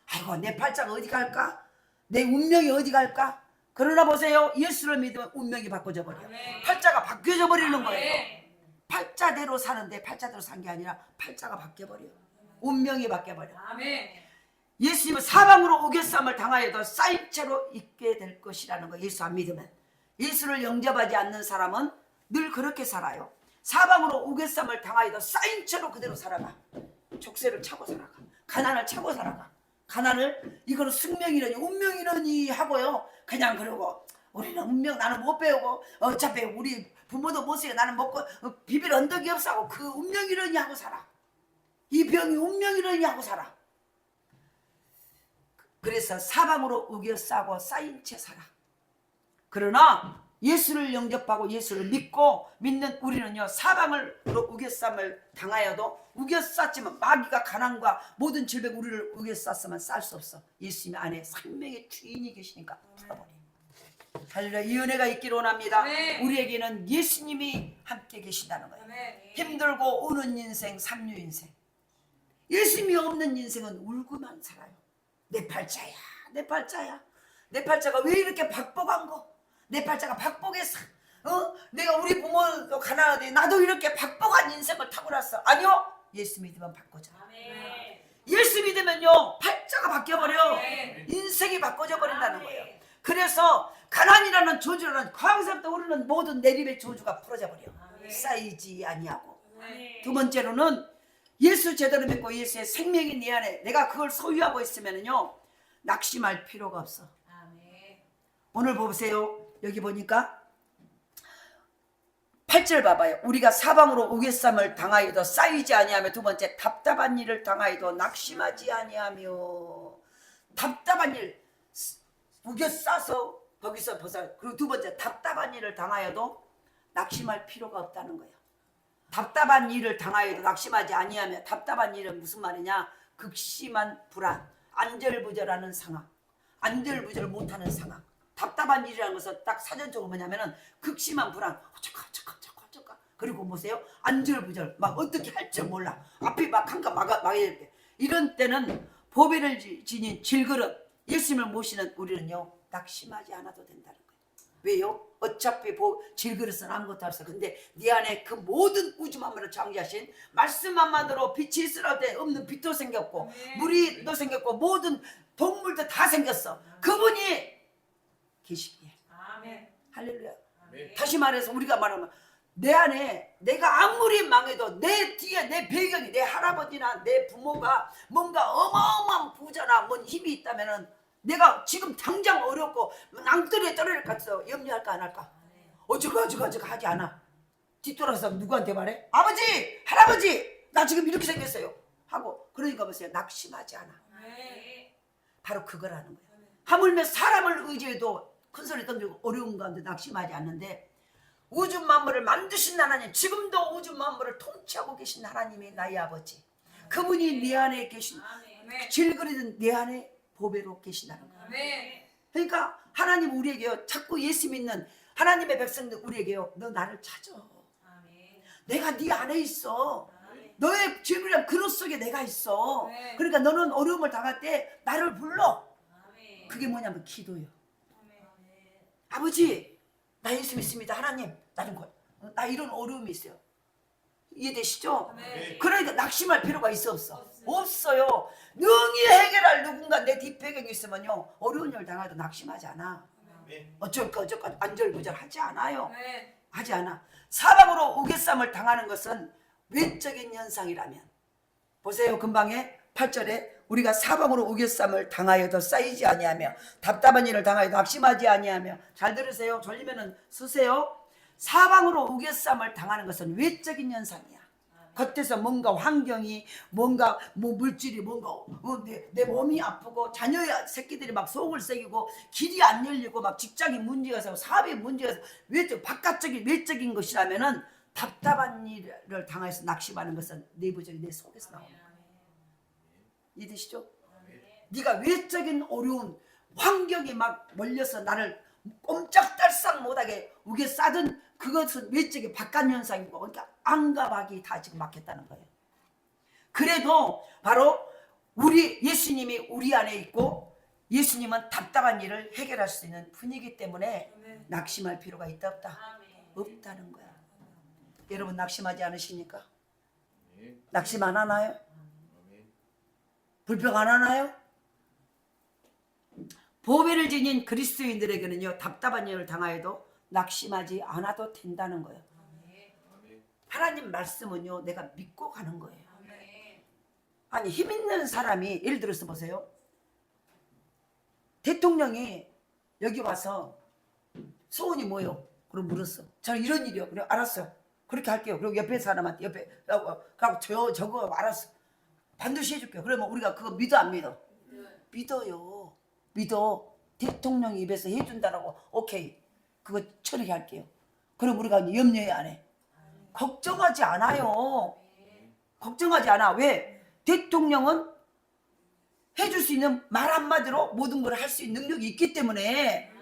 아이고, 내 팔자가 어디 갈까? 내 운명이 어디 갈까? 그러나 보세요, 예수를 믿으면 운명이 바꿔져 버려요. 팔자가 바뀌어져 버리는 거예요. 팔자대로 사는데 팔자대로 산 게 아니라 팔자가 바뀌어버려. 운명이 바뀌어버려. 아멘. 예수님은 사방으로 우겨쌈을 당하여도 쌓인 채로 있게 될 것이라는 거. 예수 안 믿으면, 예수를 영접하지 않는 사람은 늘 그렇게 살아요. 사방으로 우겨쌈을 당하여도 쌓인 채로 그대로 살아가. 족쇄를 차고 살아가. 가난을 차고 살아가. 가난을, 이거는 숙명이라니 운명이라니 하고요. 그냥 그러고 우리는 운명, 나는 못 배우고 어차피 우리 부모도 못 쓰게 나는 먹고 비빌 언덕이 없어 하고 그 운명이라니 하고 살아. 이 병이 운명이라니 하고 살아. 그래서 사방으로 우겨싸고 쌓인 채 살아. 그러나 예수를 영접하고 예수를 믿고 믿는 우리는요, 사방으로 우겨쌈을 당하여도 우겨쌌지만 마귀가 가난과 모든 질병 우리를 우겨쌌으면 쌀 수 없어. 예수님 안에 생명의 주인이 계시니까 풀어버려. 할렐루야. 이 은혜가 있기를 원합니다. 네. 우리에게는 예수님이 함께 계신다는 거예요. 네. 힘들고 우는 인생, 삼류 인생. 예수님이 없는 인생은 울고만 살아요. 내 팔자야, 내 팔자야. 내 팔자가 왜 이렇게 박복한 거? 내 팔자가 박복해서 내가 우리 부모도 가난하대 나도 이렇게 박복한 인생을 타고났어. 아니요, 예수 믿으면 바꿔져. 아멘. 예수 믿으면요, 팔자가 바뀌어버려. 아멘. 인생이 바꿔져 버린다는 아멘. 거예요. 그래서 가난이라는 저주라는 광산부터 오르는 모든 내림의 저주가 풀어져 버려. 아멘. 쌓이지 아니하고. 아멘. 두 번째로는 예수 제대로 믿고 예수의 생명이 내 안에 내가 그걸 소유하고 있으면요, 낙심할 필요가 없어. 아멘. 오늘 보세요. 여기 보니까 8절 봐봐요. 우리가 사방으로 우겨쌈을 당하여도 쌓이지 아니하며, 두 번째 답답한 일을 당하여도 낙심하지 아니하며. 답답한 일 우겨싸서 거기서 벗어. 그리고 두 번째 답답한 일을 당하여도 낙심할 필요가 없다는 거예요. 답답한 일을 당하여도 낙심하지 아니하며. 답답한 일은 무슨 말이냐? 극심한 불안, 안절부절하는 상황, 안절부절 못하는 상황. 답답한 일이라는 것은 딱 사전적으로 뭐냐면은 극심한 불안, 어쩌까. 그리고 보세요, 안절부절, 막 어떻게 할 줄 몰라. 앞이 막 한가 막아야 될 때, 이런 때는 보배를 지닌 질그릇 예수님을 모시는 우리는요, 낙심하지 않아도 된다는 거예요. 왜요? 어차피 질그릇은 아무것도 없어. 근데 네 안에 그 모든 우주 만물을 창조하신 말씀 한마디로 빛이 있으라 때 없는 빛도 생겼고, 물이 또 생겼고, 모든 동물도 다 생겼어. 그분이 계시기에. 아멘. 할렐루야. 아멘. 다시 말해서 우리가 말하면 내 안에 내가 아무리 망해도 내 뒤에 내 배경이, 내 할아버지나 내 부모가 뭔가 어마어마한 부자나 뭔 힘이 있다면은 내가 지금 당장 어렵고 낭떠러리에 떨어질 것 같아서 염려할까 안 할까? 어쩌고 하지 않아. 뒤돌아서 누구한테 말해? 아버지, 할아버지, 나 지금 이렇게 생겼어요 하고. 그러니까 보세요, 낙심하지 않아. 아멘. 바로 그거라는 거예요. 하물며 사람을 의지해도 큰소리 던지고 어려운 가운데 낙심하지 않는데, 우주 만물을 만드신 하나님, 지금도 우주 만물을 통치하고 계신 하나님이 나의 아버지, 그분이 내 안에 계신, 아멘. 질그리는 내 안에 보배로 계신다는 거예요. 아멘. 그러니까 하나님 우리에게요, 자꾸 예수 믿는 하나님의 백성들 우리에게요, 너 나를 찾아. 아멘. 내가 네 안에 있어. 아멘. 너의 질그리는 그릇 속에 내가 있어. 네. 그러니까 너는 어려움을 당할 때 나를 불러. 아멘. 그게 뭐냐면 기도요. 아멘. 아버지, 나 예수 믿습니다. 하나님, 나 이런 어려움이 있어요. 이해되시죠? 아멘. 그러니까 낙심할 필요가 있어 없어? 없어요. 없어요. 능히 해결할 누군가 내 뒷배경이 있으면요, 어려운 일 당해도 낙심하지 않아. 어쩔까 안절부절 하지 않아요. 아멘. 하지 않아. 사방으로 우겨쌈을 당하는 것은 외적인 현상이라면, 보세요, 금방에 8절에 우리가 사방으로 우겨쌈을 당하여도 쌓이지 아니하며 답답한 일을 당하여도 낙심하지 아니하며. 잘 들으세요. 졸리면은 쓰세요. 사방으로 우겨쌈을 당하는 것은 외적인 현상이야. 겉에서 뭔가 환경이, 뭔가 뭐 물질이, 뭔가 내 몸이 아프고 자녀 새끼들이 막 속을 새기고 길이 안 열리고 막 직장이 문제가 생기고 사업이 문제가 생기고 바깥적인 외적인 것이라면은, 답답한 일을 당해서 낙심하는 것은 내부적인 내 속에서 나오는 거야. 이해되시죠? 네가 외적인 어려운 환경이 막 몰려서 나를 꼼짝달싹 못하게 우겨 싸든 그것은 외적인 바깥 현상이고, 그러니까 안가박이 다 지금 막혔다는 거예요. 그래도 바로 우리 예수님이 우리 안에 있고, 예수님은 답답한 일을 해결할 수 있는 분이기 때문에 낙심할 필요가 있다 없다? 없다는 거야. 여러분 낙심하지 않으십니까? 네. 낙심 안 하나요? 아멘. 불평 안 하나요? 보배를 지닌 그리스도인들에게는요, 답답한 일을 당하여도 낙심하지 않아도 된다는 거예요. 아멘. 하나님 말씀은요, 내가 믿고 가는 거예요. 아멘. 아니, 힘 있는 사람이, 예를 들어서 보세요. 대통령이 여기 와서 소원이 뭐요? 그럼 물었어. 저는 이런 일이요. 그래, 알았어요. 그렇게 할게요. 그리고 옆에 사람한테, 가고 저거 알았어. 반드시 해줄게요. 그러면 우리가 그거 믿어, 안 믿어? 믿어요. 믿어. 대통령 입에서 해준다라고, 오케이. 그거 처리할게요. 그럼 우리가 염려해, 안 해? 걱정하지 않아요. 걱정하지 않아. 왜? 대통령은 해줄 수 있는 말 한마디로 모든 걸 할 수 있는 능력이 있기 때문에.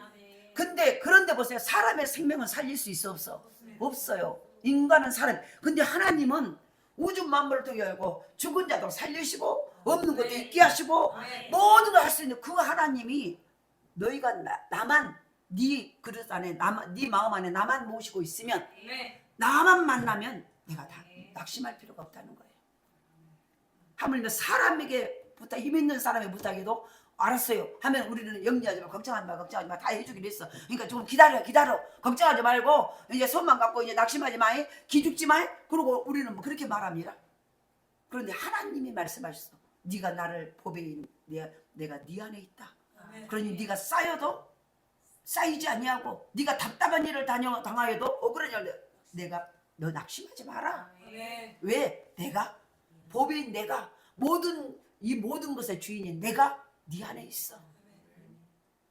근데 그런데 보세요. 사람의 생명은 살릴 수 있어, 없어? 없어요. 인간은 사람. 근데 하나님은 우주 만물을 통해 열고 죽은 자도 살리시고 없는 것도 있게 하시고 모든 걸 할 수 있는 그 하나님이 너희가 나만 네 그릇 안에 나만 네 마음 안에 나만 모시고 있으면 나만 만나면 내가 다 낙심할 필요가 없다는 거예요. 하물며 사람에게 부탁, 힘 있는 사람의 부탁에도 알았어요 하면 우리는 염려하지 마, 걱정하지 마, 걱정하지 마, 다 해주기로 했어. 그러니까 조금 기다려, 걱정하지 말고 이제 손만 갖고 이제 낙심하지 마, 기죽지 마. 그러고 우리는 뭐 그렇게 말합니다. 그런데 하나님이 말씀하셨어. 네가 나를 보배인 내가 네 안에 있다. 그러니 네가 쌓여도 쌓이지 아니하고 네가 답답한 일을 당하여도 억울한 일 내가 너 낙심하지 마라. 왜? 내가 보배인 내가 이 모든 것의 주인인 내가 네 안에 있어.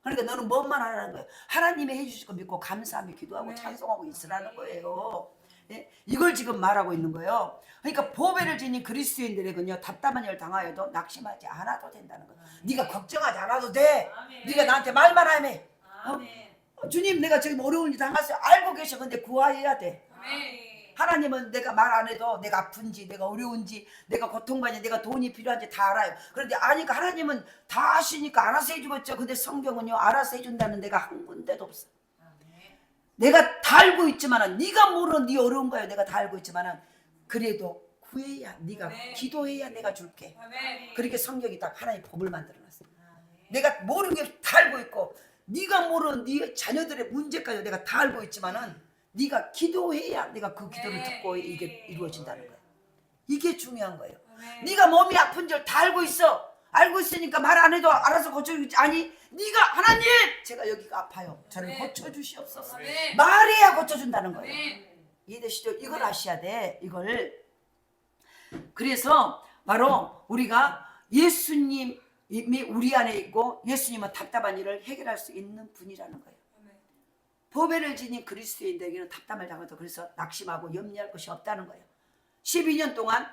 그러니까 너는 뭐만 하라는 거예요. 하나님이 해주실 거 믿고 감사하며 기도하고 찬송하고 있으라는 거예요. 예? 이걸 지금 말하고 있는 거예요. 그러니까 보배를 지닌 그리스도인들에게는요, 답답한 일을 당하여도 낙심하지 않아도 된다는 거예요. 네가 걱정하지 않아도 돼. 네가 나한테 말만 하면 주님 내가 지금 어려운 일 당했어요. 알고 계셔. 근데 구하여야 돼. 하나님은 내가 말 안 해도 내가 아픈지 내가 어려운지 내가 고통받는지 내가 돈이 필요한지 다 알아요. 그런데 아니까 하나님은 다 아시니까 알아서 해주겠죠. 근데 성경은요, 알아서 해준다는 데가 한 군데도 없어. 내가 다 알고 있지만은 네가 모르는 네 어려운 거예요. 내가 다 알고 있지만은 그래도 구해야, 네가 기도해야 내가 줄게. 그렇게 성경이 딱 하나의 법을 만들어놨어요. 내가 모르는 게 다 알고 있고 네가 모르는 네 자녀들의 문제까지 내가 다 알고 있지만은 네가 기도해야 내가 그 기도를 듣고 이게 이루어진다는 거예요. 이게 중요한 거예요. 네가 몸이 아픈 줄 다 알고 있어. 알고 있으니까 말 안 해도 알아서 고쳐주지. 아니, 네가 하나님 제가 여기가 아파요. 저를 고쳐주시옵소서. 말해야 고쳐준다는 거예요. 이해되시죠? 이걸 아셔야 돼. 이걸. 그래서 바로 우리가 예수님이 우리 안에 있고 예수님은 답답한 일을 해결할 수 있는 분이라는 거예요. 보배를 지닌 그리스도인들에게는 답답을 당해도 그래서 낙심하고 염려할 것이 없다는 거예요. 12년 동안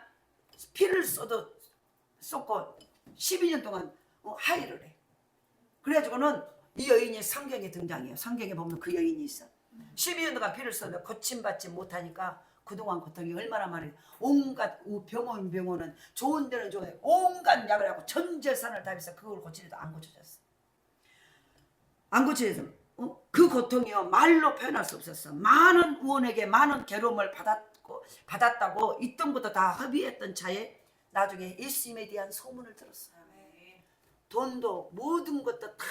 피를 쏟고 12년 동안 하이를 해. 그래가지고는 이 여인이 성경에 등장해요. 성경에 보면 그 여인이 있어. 12년 동안 피를 쏟는데 고침받지 못하니까 그동안 고통이 얼마나 많아요. 온갖 병원은 좋은 데는 좋아요. 온갖 약을 하고 전 재산을 다 해서 그걸 고치려도 안 고쳐졌어. 안 고쳐져서 그 고통이요 말로 표현할 수 없었어. 많은 의원에게 많은 괴로움을 받았다고 있던 것도 다 합의했던 차에 나중에 예수님에 대한 소문을 들었어. 돈도 모든 것도 다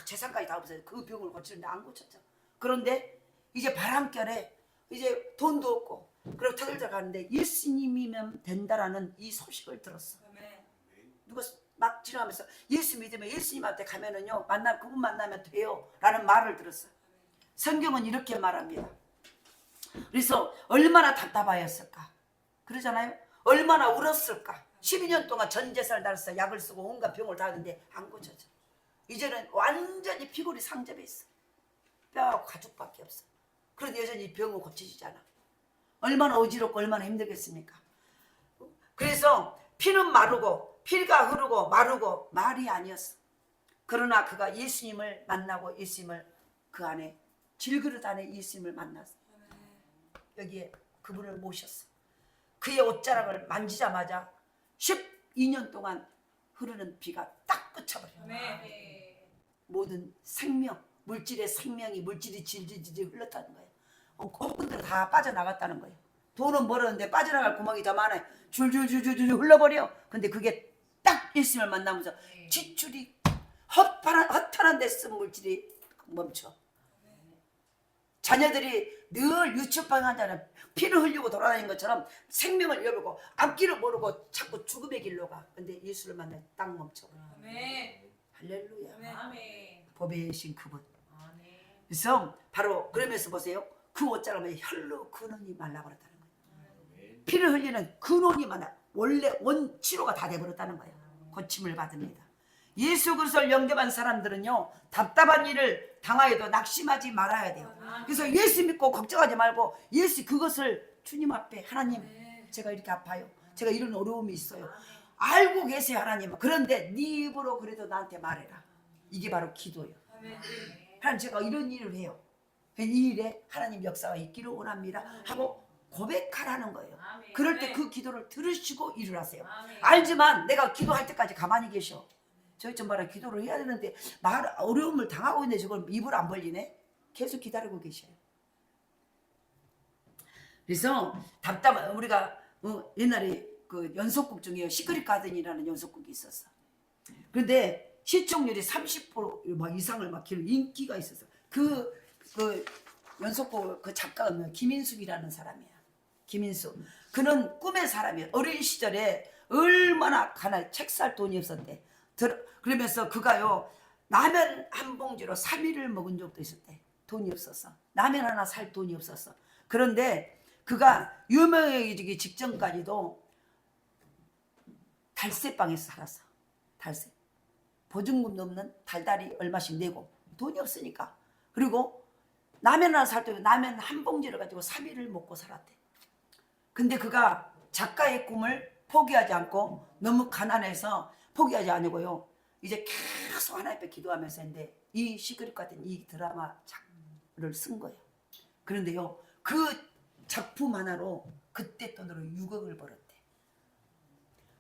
재산까지 다 없어요. 그 병을 고치는데 안 고쳤죠. 그런데 이제 바람결에 이제 돈도 없고 그리고 터들져 가는데 예수님이면 된다라는 이 소식을 들었어. 누가 막 지나가면서 예수 믿으면 예수님한테 가면은요 그분 만나면 돼요 라는 말을 들었어요. 성경은 이렇게 말합니다. 그래서 얼마나 답답하였을까 그러잖아요. 얼마나 울었을까. 12년 동안 전 재산을 달아서 약을 쓰고 온갖 병을 다 하는데 안 고쳐져. 이제는 완전히 피골이 상접해 있어. 뼈하고 가죽밖에 없어. 그런데 여전히 병은 고쳐지지 않아. 얼마나 어지럽고 얼마나 힘들겠습니까. 그래서 피는 마르고 피가 흐르고 마르고 말이 아니었어. 그러나 그가 예수님을 만나고 예수님을 그 안에 질그릇 안에 예수님을 만났어. 여기에 그분을 모셨어. 그의 옷자락을 만지자마자 12년 동안 흐르는 피가 딱 끝쳐버려. 모든 생명, 물질의 생명이 물질이 질질질 흘렀다는 거예요. 그분들은 다 빠져나갔다는 거예요. 돈은 벌었는데 빠져나갈 구멍이 더 많아요. 줄줄줄줄줄 흘러버려. 근데 그게 딱 예수님을 만나면서 지출이 허탄한 데 쓴 물질이 멈춰. 자녀들이 늘 유치원방에 한다는 피를 흘리고 돌아다니는 것처럼 생명을 잃어버리고 앞길을 모르고 자꾸 죽음의 길로 가. 근데 예수를 만나 딱 멈춰. 아멘. 할렐루야. 아멘. 법의 신 그분. 아멘. 그래서 바로 그러면서 보세요. 그 옷자를 보면 혈로 근원이 말라버렸다는 거예요. 피를 흘리는 근원이 말라. 원래 원치료가 다 돼버렸다는 거예요. 고침을 받습니다. 예수 그리스도를 영접한 사람들은요, 답답한 일을 당하여도 낙심하지 말아야 돼요. 그래서 예수 믿고 걱정하지 말고 예수 그것을 주님 앞에 하나님, 제가 이렇게 아파요. 제가 이런 어려움이 있어요. 알고 계세요 하나님. 그런데 네 입으로 그래도 나한테 말해라. 이게 바로 기도예요. 하나님 제가 이런 일을 해요. 이 일에 하나님 역사가 있기를 원합니다 하고 고백하라는 거예요. 그럴 때 그 기도를 들으시고 일을 하세요. 알지만 내가 기도할 때까지 가만히 계셔. 저희 좀 봐라, 기도를 해야 되는데 어려움을 당하고 있는데 저걸 입을 안 벌리네. 계속 기다리고 계셔요. 그래서 답답한 우리가 옛날에 그 연속곡 중에 시크릿 가든이라는 연속곡이 있었어. 그런데 시청률이 30% 이상을 막 기록 인기가 있었어. 그 연속곡 그 작가는 김인숙이라는 사람이야. 김인숙. 그는 꿈의 사람이야. 어린 시절에 얼마나 가난해. 책 살 돈이 없었대. 그러면서 그가요, 라면 한 봉지로 3일을 먹은 적도 있었대. 돈이 없었어. 라면 하나 살 돈이 없었어. 그런데 그가 유명해지기 직전까지도 달새방에서 살았어. 달새. 보증금도 없는 달달이 얼마씩 내고 돈이 없으니까. 그리고 라면 하나 살 때 라면 한 봉지를 가지고 3일을 먹고 살았대. 근데 그가 작가의 꿈을 포기하지 않고 너무 가난해서 포기하지 않고요, 이제 계속 하나님 앞에 기도하면서 했는데 이 시크릿 같은 이 드라마를 쓴 거예요. 그런데요, 그 작품 하나로 그때 돈으로 6억을 벌었대.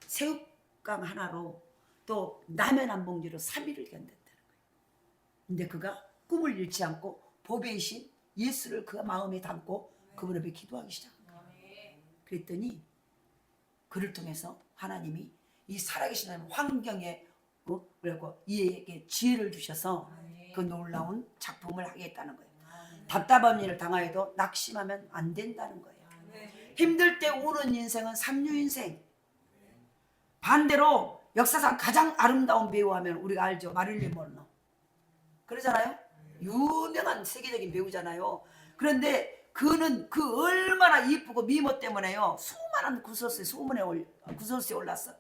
새우깡 하나로 또 라면 한 봉지로 3일을 견뎠다는 거예요. 근데 그가 꿈을 잃지 않고 법의 신 예수를 그 마음에 담고 그분 앞에 기도하기 시작한 거예요. 그랬더니 그를 통해서 하나님이 이 살아계신 하나님 환경에 그리고 이에게 지혜를 주셔서 그 놀라운 작품을 하겠다는 거예요. 답답한 일을 당하여도 낙심하면 안 된다는 거예요. 힘들 때 우는 인생은 삼류인생. 반대로 역사상 가장 아름다운 배우하면 우리가 알죠. 마릴린 먼로. 그러잖아요. 유명한 세계적인 배우잖아요. 그런데 그는 그 얼마나 이쁘고 미모 때문에요, 수많은 구설수에 올랐어.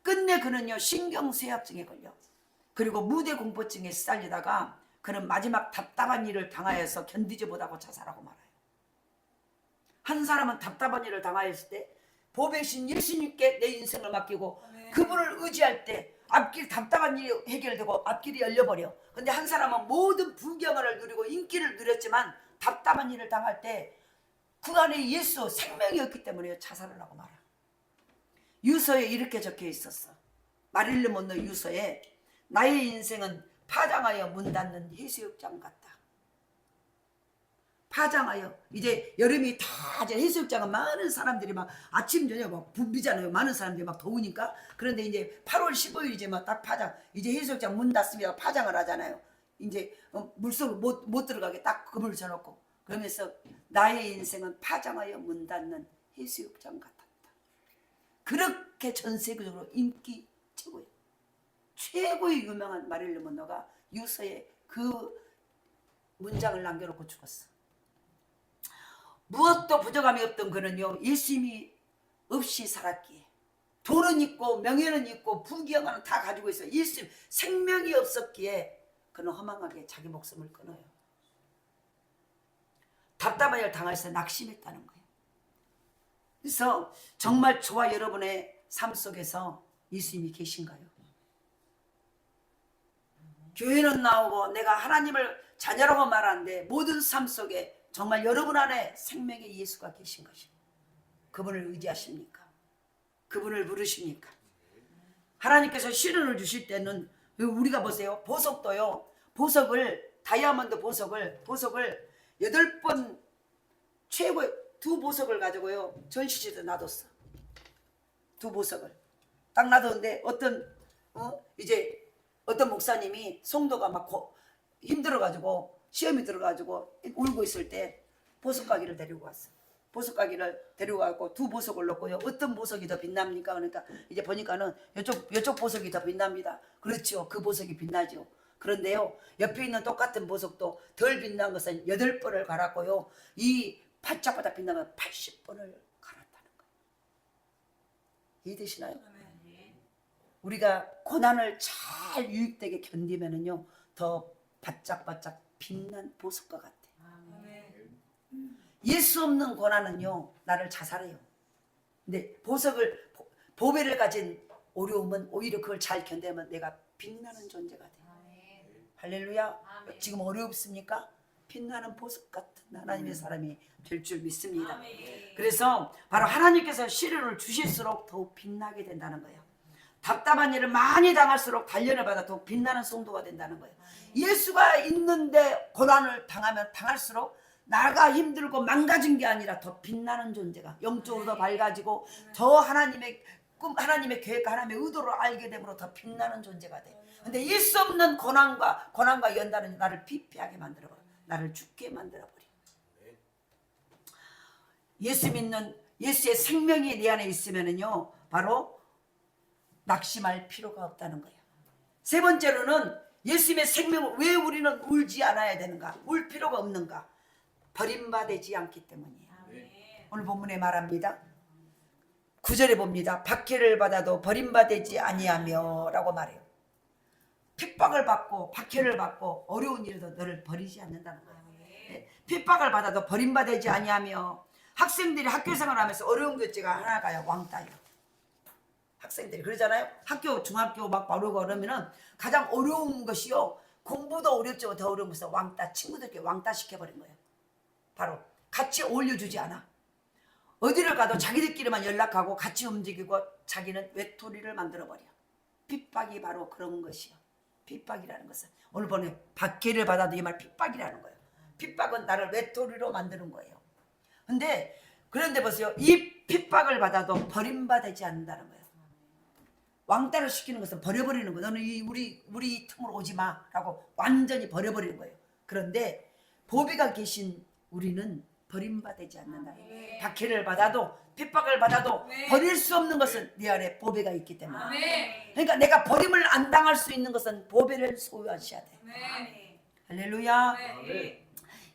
끝내 그는요, 신경쇠약증에 걸려. 그리고 무대 공포증에 시달리다가 그는 마지막 답답한 일을 당하여서 견디지 못하고 자살하고 말아요. 한 사람은 답답한 일을 당하였을 때 법의 신 예수님께 내 인생을 맡기고 그분을 의지할 때 앞길 답답한 일이 해결되고 앞길이 열려버려. 근데 한 사람은 모든 부경을 누리고 인기를 누렸지만 답답한 일을 당할 때 그 안에 예수 생명이 없기 때문에 자살을 하고 말아. 유서에 이렇게 적혀 있었어. 마릴린 먼로 유서에 나의 인생은 파장하여 문 닫는 해수욕장 같다. 파장하여 이제 여름이 다 이제 해수욕장은 많은 사람들이 막 아침 저녁 막 붐비잖아요. 많은 사람들이 막 더우니까. 그런데 이제 8월 15일이지만 딱 파장, 이제 해수욕장 문 닫습니다. 파장을 하잖아요. 이제 물속으로 못 들어가게 딱 그물을 쳐놓고. 그러면서 나의 인생은 파장하여 문 닫는 해수욕장 같았다. 그렇게 전 세계적으로 인기 최고예요. 최고의 유명한 마릴린 먼로가 유서에 그 문장을 남겨놓고 죽었어. 무엇도 부족함이 없던 그는요, 예수님이 없이 살았기에, 돈은 있고 명예는 있고 부귀영화는 다 가지고 있어요. 예수님 생명이 없었기에 그는 허망하게 자기 목숨을 끊어요. 답답한 일을 당해서 낙심했다는 거예요. 그래서 정말 저와 여러분의 삶 속에서 예수님이 계신가요? 교회는 나오고 내가 하나님을 자녀라고 말하는데 모든 삶 속에 정말 여러분 안에 생명의 예수가 계신 것입니다. 그분을 의지하십니까? 그분을 부르십니까? 하나님께서 시련을 주실 때는 우리가 보세요. 보석도요. 보석을 다이아몬드 보석을 8번 최고의 두 보석을 가지고요 전시실에 놔뒀어. 두 보석을 딱 놔뒀는데 이제 어떤 목사님이 성도가 막 힘들어가지고 시험이 들어가지고 울고 있을 때 보석가기를 데리고 왔어. 보석가기를 데리고 가고 두 보석을 넣고요. 어떤 보석이 더 빛납니까? 그러니까 이제 보니까는 이쪽 보석이 더 빛납니다. 그렇죠. 그 보석이 빛나죠. 그런데요, 옆에 있는 똑같은 보석도 덜 빛난 것은 8번을 갈았고요. 이 반짝반짝 빛나면 80번을 갈았다는 거예요. 이해되시나요? 우리가 고난을 잘 유익되게 견디면은요, 더 바짝바짝 빛난 보석과 같아. 예수 없는 고난은요, 나를 자살해요. 근데 보배를 가진 어려움은 오히려 그걸 잘 견디면 내가 빛나는 존재가 돼. 할렐루야. 아멘. 지금 어렵습니까? 빛나는 보석 같은 하나님의 사람이 될 줄 믿습니다. 아멘. 그래서 바로 하나님께서 시련을 주실수록 더욱 빛나게 된다는 거예요. 답답한 일을 많이 당할수록 단련을 받아 더욱 빛나는 성도가 된다는 거예요. 예수가 있는데 고난을 당하면 당할수록 나가 힘들고 망가진 게 아니라 더 빛나는 존재가 영적으로 더 밝아지고 더 하나님의 꿈, 하나님의 계획과 하나님의 의도를 알게 되므로 더 빛나는 존재가 돼. 근데 예수 없는 고난과 연단은 나를 피폐하게 만들어버려. 나를 죽게 만들어버려. 예수 믿는 예수의 생명이 내 안에 있으면은요, 바로 낙심할 필요가 없다는 거예요. 세 번째로는 예수님의 생명을 왜 우리는 울지 않아야 되는가? 울 필요가 없는가? 버림받지 않기 때문이에요. 오늘 본문에 말합니다. 9절에 봅니다. 박해를 받아도 버림받지 아니하며 라고 말해요. 핍박을 받고 박해를 받고 어려운 일에도 너를 버리지 않는다는 거예요. 핍박을 받아도 버림받지 아니하며. 학생들이 학교 생활하면서 어려운 것째가 하나가요. 왕따예요. 학생들이 그러잖아요. 학교 중학교 막 바르고 그러면은 가장 어려운 것이요, 공부도 어렵지만 더 어려운 것은 왕따. 친구들끼리 왕따 시켜버린 거예요. 바로 같이 어울려주지 않아. 어디를 가도 자기들끼리만 연락하고 같이 움직이고 자기는 외톨이를 만들어버려. 핍박이 바로 그런 것이요. 핍박이라는 것은 오늘 보내 박해를 받아도 이 말 핍박이라는 거예요. 핍박은 나를 외톨이로 만드는 거예요. 그런데 보세요. 이 핍박을 받아도 버림받지 않는다는 거예요. 왕따를 시키는 것은 버려버리는 거예요. 너는 우리 틈으로 오지 마 라고 완전히 버려버리는 거예요. 그런데 보배가 계신 우리는 버림받지 않는다는 거예요. 박해를 받아도 핍박을 받아도 버릴 수 없는 것은 네 안에 보배가 있기 때문에. 그러니까 내가 버림을 안 당할 수 있는 것은 보배를 소유하셔야 돼. 할렐루야.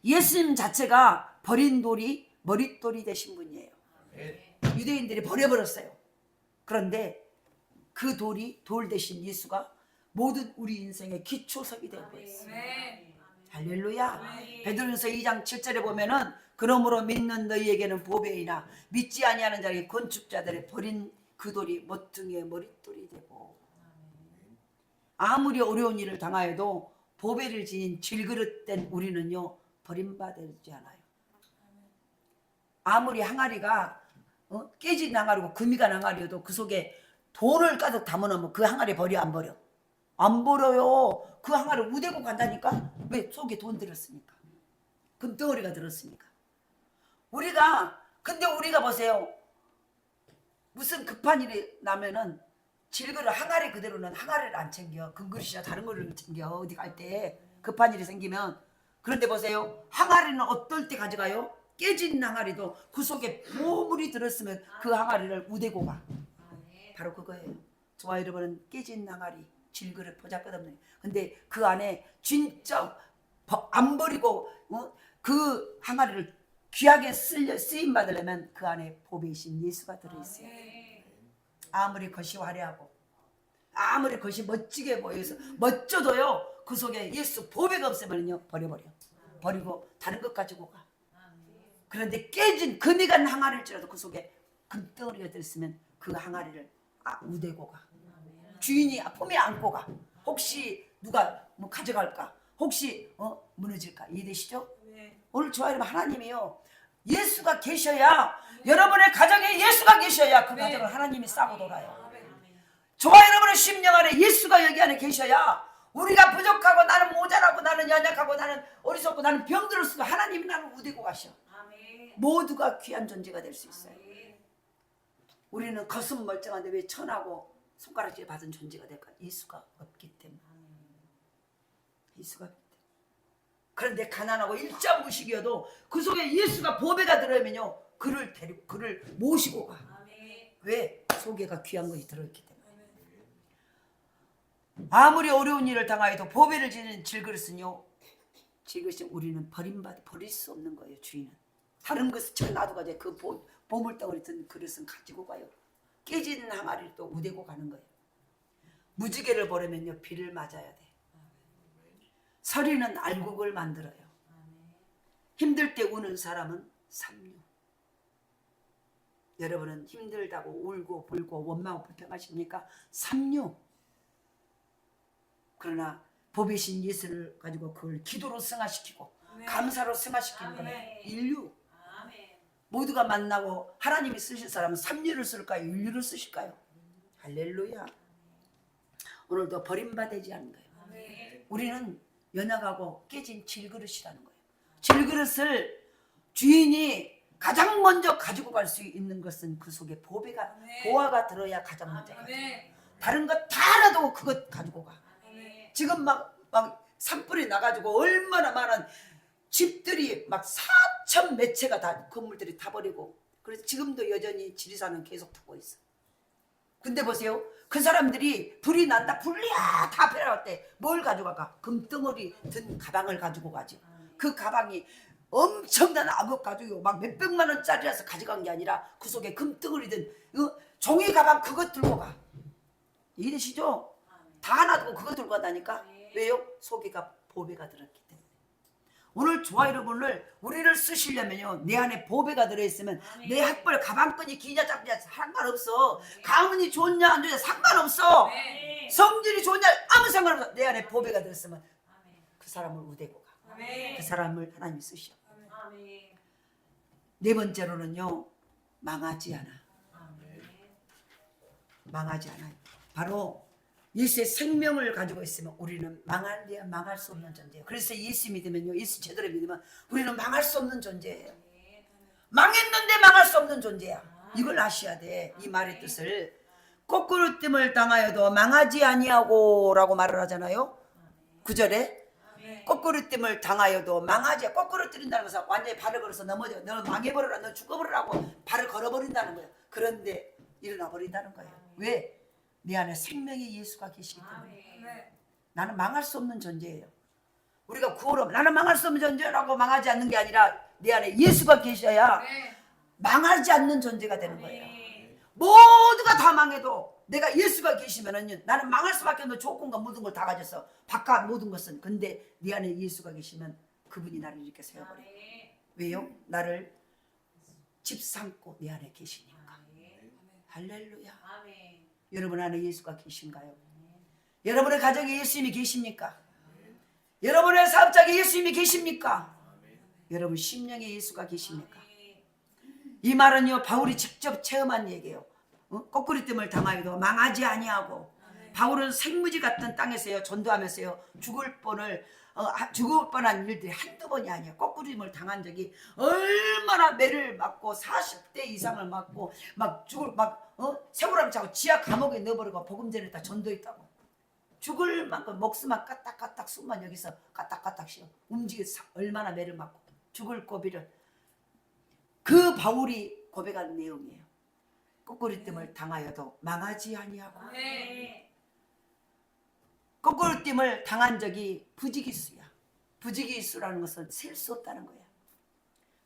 예수님 자체가 버린 돌이 머릿돌이 되신 분이에요. 유대인들이 버려버렸어요. 그런데 그 돌 대신 예수가 모든 우리 인생의 기초석이 되고 있어요. 할렐루야. 베드로전서 2장 7절에 보면은 그러므로 믿는 너희에게는 보배이나 믿지 아니하는 자에게 건축자들의 버린 그 돌이 모퉁이의 머릿돌이 되고. 아무리 어려운 일을 당하여도 보배를 지닌 질그릇된 우리는요, 버림받지 않아요. 아무리 항아리가 깨진 항아리고 금이간 항아리여도 그 속에 돈을 가득 담아놓으면 그 항아리 버려 안 버려? 안 버려요. 그 항아리 우대고 간다니까. 왜? 속에 돈 들었으니까. 금덩어리가 들었으니까. 근데 우리가 보세요. 무슨 급한 일이 나면은 질그릇 항아리 그대로는 항아리를 안 챙겨. 금그릇이나 다른 거를 챙겨. 어디 갈 때 급한 일이 생기면. 그런데 보세요. 항아리는 어떨 때 가져가요? 깨진 항아리도 그 속에 보물이 들었으면 그 항아리를 우대고 가. 바로 그거예요. 저와 여러분은 깨진 항아리, 질그릇, 보잘것없는. 근데 그 안에 진짜 안 버리고 그 항아리를 귀하게 쓰임 받으려면 그 안에 보배이신 예수가 들어있어요. 아무리 겉이 화려하고 아무리 겉이 멋지게 보여서 멋져도요, 그 속에 예수 보배가 없으면요 버리고 다른 것 가지고 가. 그런데 깨진 금이 간 항아리일지라도 그 속에 금덩어리가 들었으면 그 항아리를 우대고 가. 주인이 품에 안고 가. 혹시 누가 뭐 가져갈까? 혹시 무너질까? 이해되시죠? 오늘 저와 여러분, 하나님이요, 예수가 계셔야, 여러분의 가정에 예수가 계셔야 그 가정을 하나님이 싸고 돌아요. 저와 여러분의 심령 안에 예수가 여기 안에 계셔야, 우리가 부족하고 나는 모자라고 나는 연약하고 나는 어리석고 나는 병들었어도 하나님이 나를 우대고 가셔. 모두가 귀한 존재가 될 수 있어요. 아멘. 우리는 겉은 멀쩡한데 왜 천하고 손가락질 받은 존재가 될까? 예수가 없기 때문에. 예수가 없기 때문에. 그런데 가난하고 일자무식이어도 그 속에 예수가 보배가 들어오면요, 그를 데리고 그를 모시고 가. 아멘. 왜? 속에가 귀한 것이 들어있기 때문에. 아무리 어려운 일을 당하여도 보배를 지닌 질그릇은요, 질그릇은 우리는 버릴 수 없는 거예요. 주인은 다른 것을 잘 놔두고 그 보물덩어리 든 그릇은 가지고 가요. 깨진 항아리를 또 우대고 가는 거예요. 무지개를 보려면요, 비를 맞아야 돼. 서리는 알곡을 만들어요. 힘들 때 우는 사람은 삼류. 여러분은 힘들다고 울고 불고 원망하고 불평하십니까? 삼류. 그러나 보배신 예수를 가지고 그걸 기도로 승화시키고 감사로 승화시키는 거예요. 인류. 모두가 만나고 하나님이 쓰실 사람은 삼류를 쓸까요? 인류를 쓰실까요? 할렐루야. 오늘도 버림받지 않는 거예요. 우리는 연약하고 깨진 질그릇이라는 거예요. 질그릇을 주인이 가장 먼저 가지고 갈 수 있는 것은 그 속에 보화가 들어야 가장 먼저 가요. 다른 거 다 놔두고 그것 가지고 가. 지금 막 산불이 나가지고 얼마나 많은 집들이 막 4천 몇 채가 다 건물들이 다 버리고, 그래서 지금도 여전히 지리산은 계속 타고 있어. 근데 보세요, 그 사람들이 불이 난다, 불이야 다 필요할 때 뭘 가져가? 금덩어리 든 가방을 가지고 가죠. 그 가방이 엄청난 악업 가지고 막 몇백만 원짜리라서 가져간 게 아니라 그 속에 금덩어리 든 종이 가방 그것 들고 가. 이해되시죠? 다 놔두고 그거 들고 간다니까. 왜요? 속에가 보배가 들었기 때문에. 오늘 저와 여러분을 우리를 쓰시려면요, 내 안에 보배가 들어있으면 내 학벌 가방끈이 기냐 작냐 상관없어. 가문이 좋냐 안 좋냐 상관없어. 성질이 좋냐 아무 상관없어. 내 안에 보배가 들었으면 그 사람을 우대고 가. 그 사람을 하나님이 쓰셔. 네 번째로는요, 망하지 않아. 망하지 않아요. 바로 예수의 생명을 가지고 있으면 우리는 망할 수 없는 존재예요. 그래서 예수 믿으면요, 예수 제대로 믿으면 우리는 망할 수 없는 존재예요. 망했는데 망할 수 없는 존재야. 이걸 아셔야 돼. 이 말의 뜻을. 거꾸로뜸을 당하여도 망하지 아니하고 라고 말을 하잖아요. 9절에 거꾸로뜸을 당하여도 망하지. 거꾸로 뜨린다는 것은 완전히 발을 걸어서 넘어져. 너 망해버려라, 너 죽어버리라고 발을 걸어버린다는 거예요. 그런데 일어나 버린다는 거예요. 왜? 내 안에 생명의 예수가 계시기 때문에. 나는 망할 수 없는 존재예요. 우리가 구호로 나는 망할 수 없는 존재라고 망하지 않는 게 아니라 내 안에 예수가 계셔야 망하지 않는 존재가 되는 거예요. 모두가 다 망해도 내가 예수가 계시면은 나는 망할 수밖에 없는 조건과 모든 걸 다 가졌어. 바깥 모든 것은. 근데 네 안에 예수가 계시면 그분이 나를 이렇게 세워버려요. 왜요? 나를 집삼고 내 안에 계시니까. 할렐루야. 여러분 안에 예수가 계신가요? 여러분의 가정에 예수님이 계십니까? 여러분의 사업장에 예수님이 계십니까? 여러분 심령에 예수가 계십니까? 이 말은요, 바울이 직접 체험한 얘기예요. 거꾸리뜸을 당하여도 망하지 아니하고. 바울은 생무지 같은 땅에서요, 전도하면서요, 죽을 뻔한 일들이 한두 번이 아니에요. 거꾸리뜸을 당한 적이 얼마나 매를 맞고 40대 이상을 맞고 세월함 차고 지하 감옥에 넣어버리고 복음 전에다 전도했다고. 죽을 만큼 목숨만 까딱까딱 숨만 여기서 까딱까딱 쉬어. 움직여서 얼마나 매를 맞고 죽을 고비를. 그 바울이 고백한 내용이에요. 거꾸리뜸을 당하여도 망하지 아니하고. 거꾸로뜸을 당한 적이 부지기수야. 부지기수라는 것은 셀 수 없다는 거야.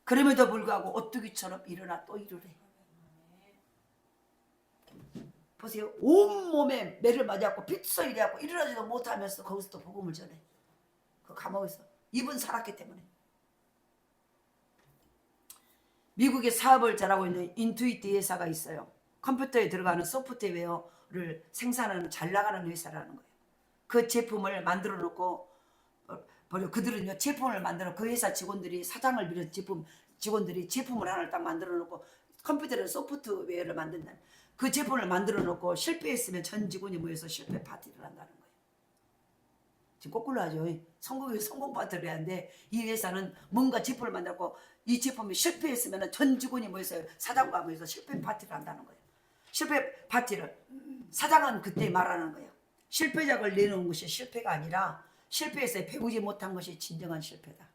그럼에도 불구하고 오뚜기처럼 일어나 또 일을 해. 보세요. 온몸에 매를 맞았고 빗소리 해갖고 일어나지도 못하면서 거기서 또 복음을 전해. 그 감옥에서 입은 살았기 때문에. 미국에 사업을 잘하고 있는 인투이트 회사가 있어요. 컴퓨터에 들어가는 소프트웨어를 생산하는 잘 나가는 회사라는 거예요. 그 제품을 만들어 놓고 그들은요, 제품을 만들어, 그 회사 직원들이 사장을 비롯 직원들이 제품을 하나를 딱 만들어 놓고 컴퓨터를 소프트웨어를 만든다. 그 제품을 만들어 놓고 실패했으면 전 직원이 모여서 실패 파티를 한다는 거예요. 지금 거꾸로 하죠. 성공이 성공 파트를 해야 하는데 이 회사는 뭔가 제품을 만들고 이 제품이 실패했으면 전 직원이 모여서 사장과 모여서 실패 파티를 한다는 거예요. 실패 파티를 사장은 그때 말하는 거예요. 실패작을 내놓은 것이 실패가 아니라 실패해서 배우지 못한 것이 진정한 실패다.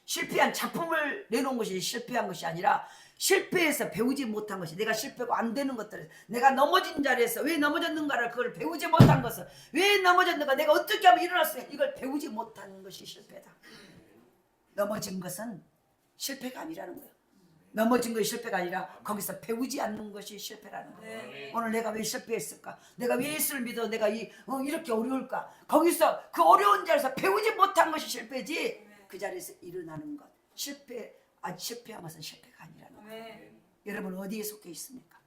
실패한 작품을 내놓은 것이 실패한 것이 아니라 실패해서 배우지 못한 것이, 내가 실패가 안 되는 것들을, 내가 넘어진 자리에서 왜 넘어졌는가를 그걸 배우지 못한 것을, 왜 넘어졌는가, 내가 어떻게 하면 일어날 수 있는가, 이걸 배우지 못한 것이 실패다. 넘어진 것은 실패가 아니라는 거예요. 넘어진 것이 실패가 아니라 거기서 배우지 않는 것이 실패라는 거예요. 네. 오늘 내가 왜 실패했을까? 내가 왜 예수를 믿어? 내가 이렇게 어려울까? 거기서 그 어려운 자리에서 배우지 못한 것이 실패지, 그 자리에서 일어나는 것, 실패한 것은 실패가 아니라는 거예요. 아멘. 여러분 어디에 속해 있습니까?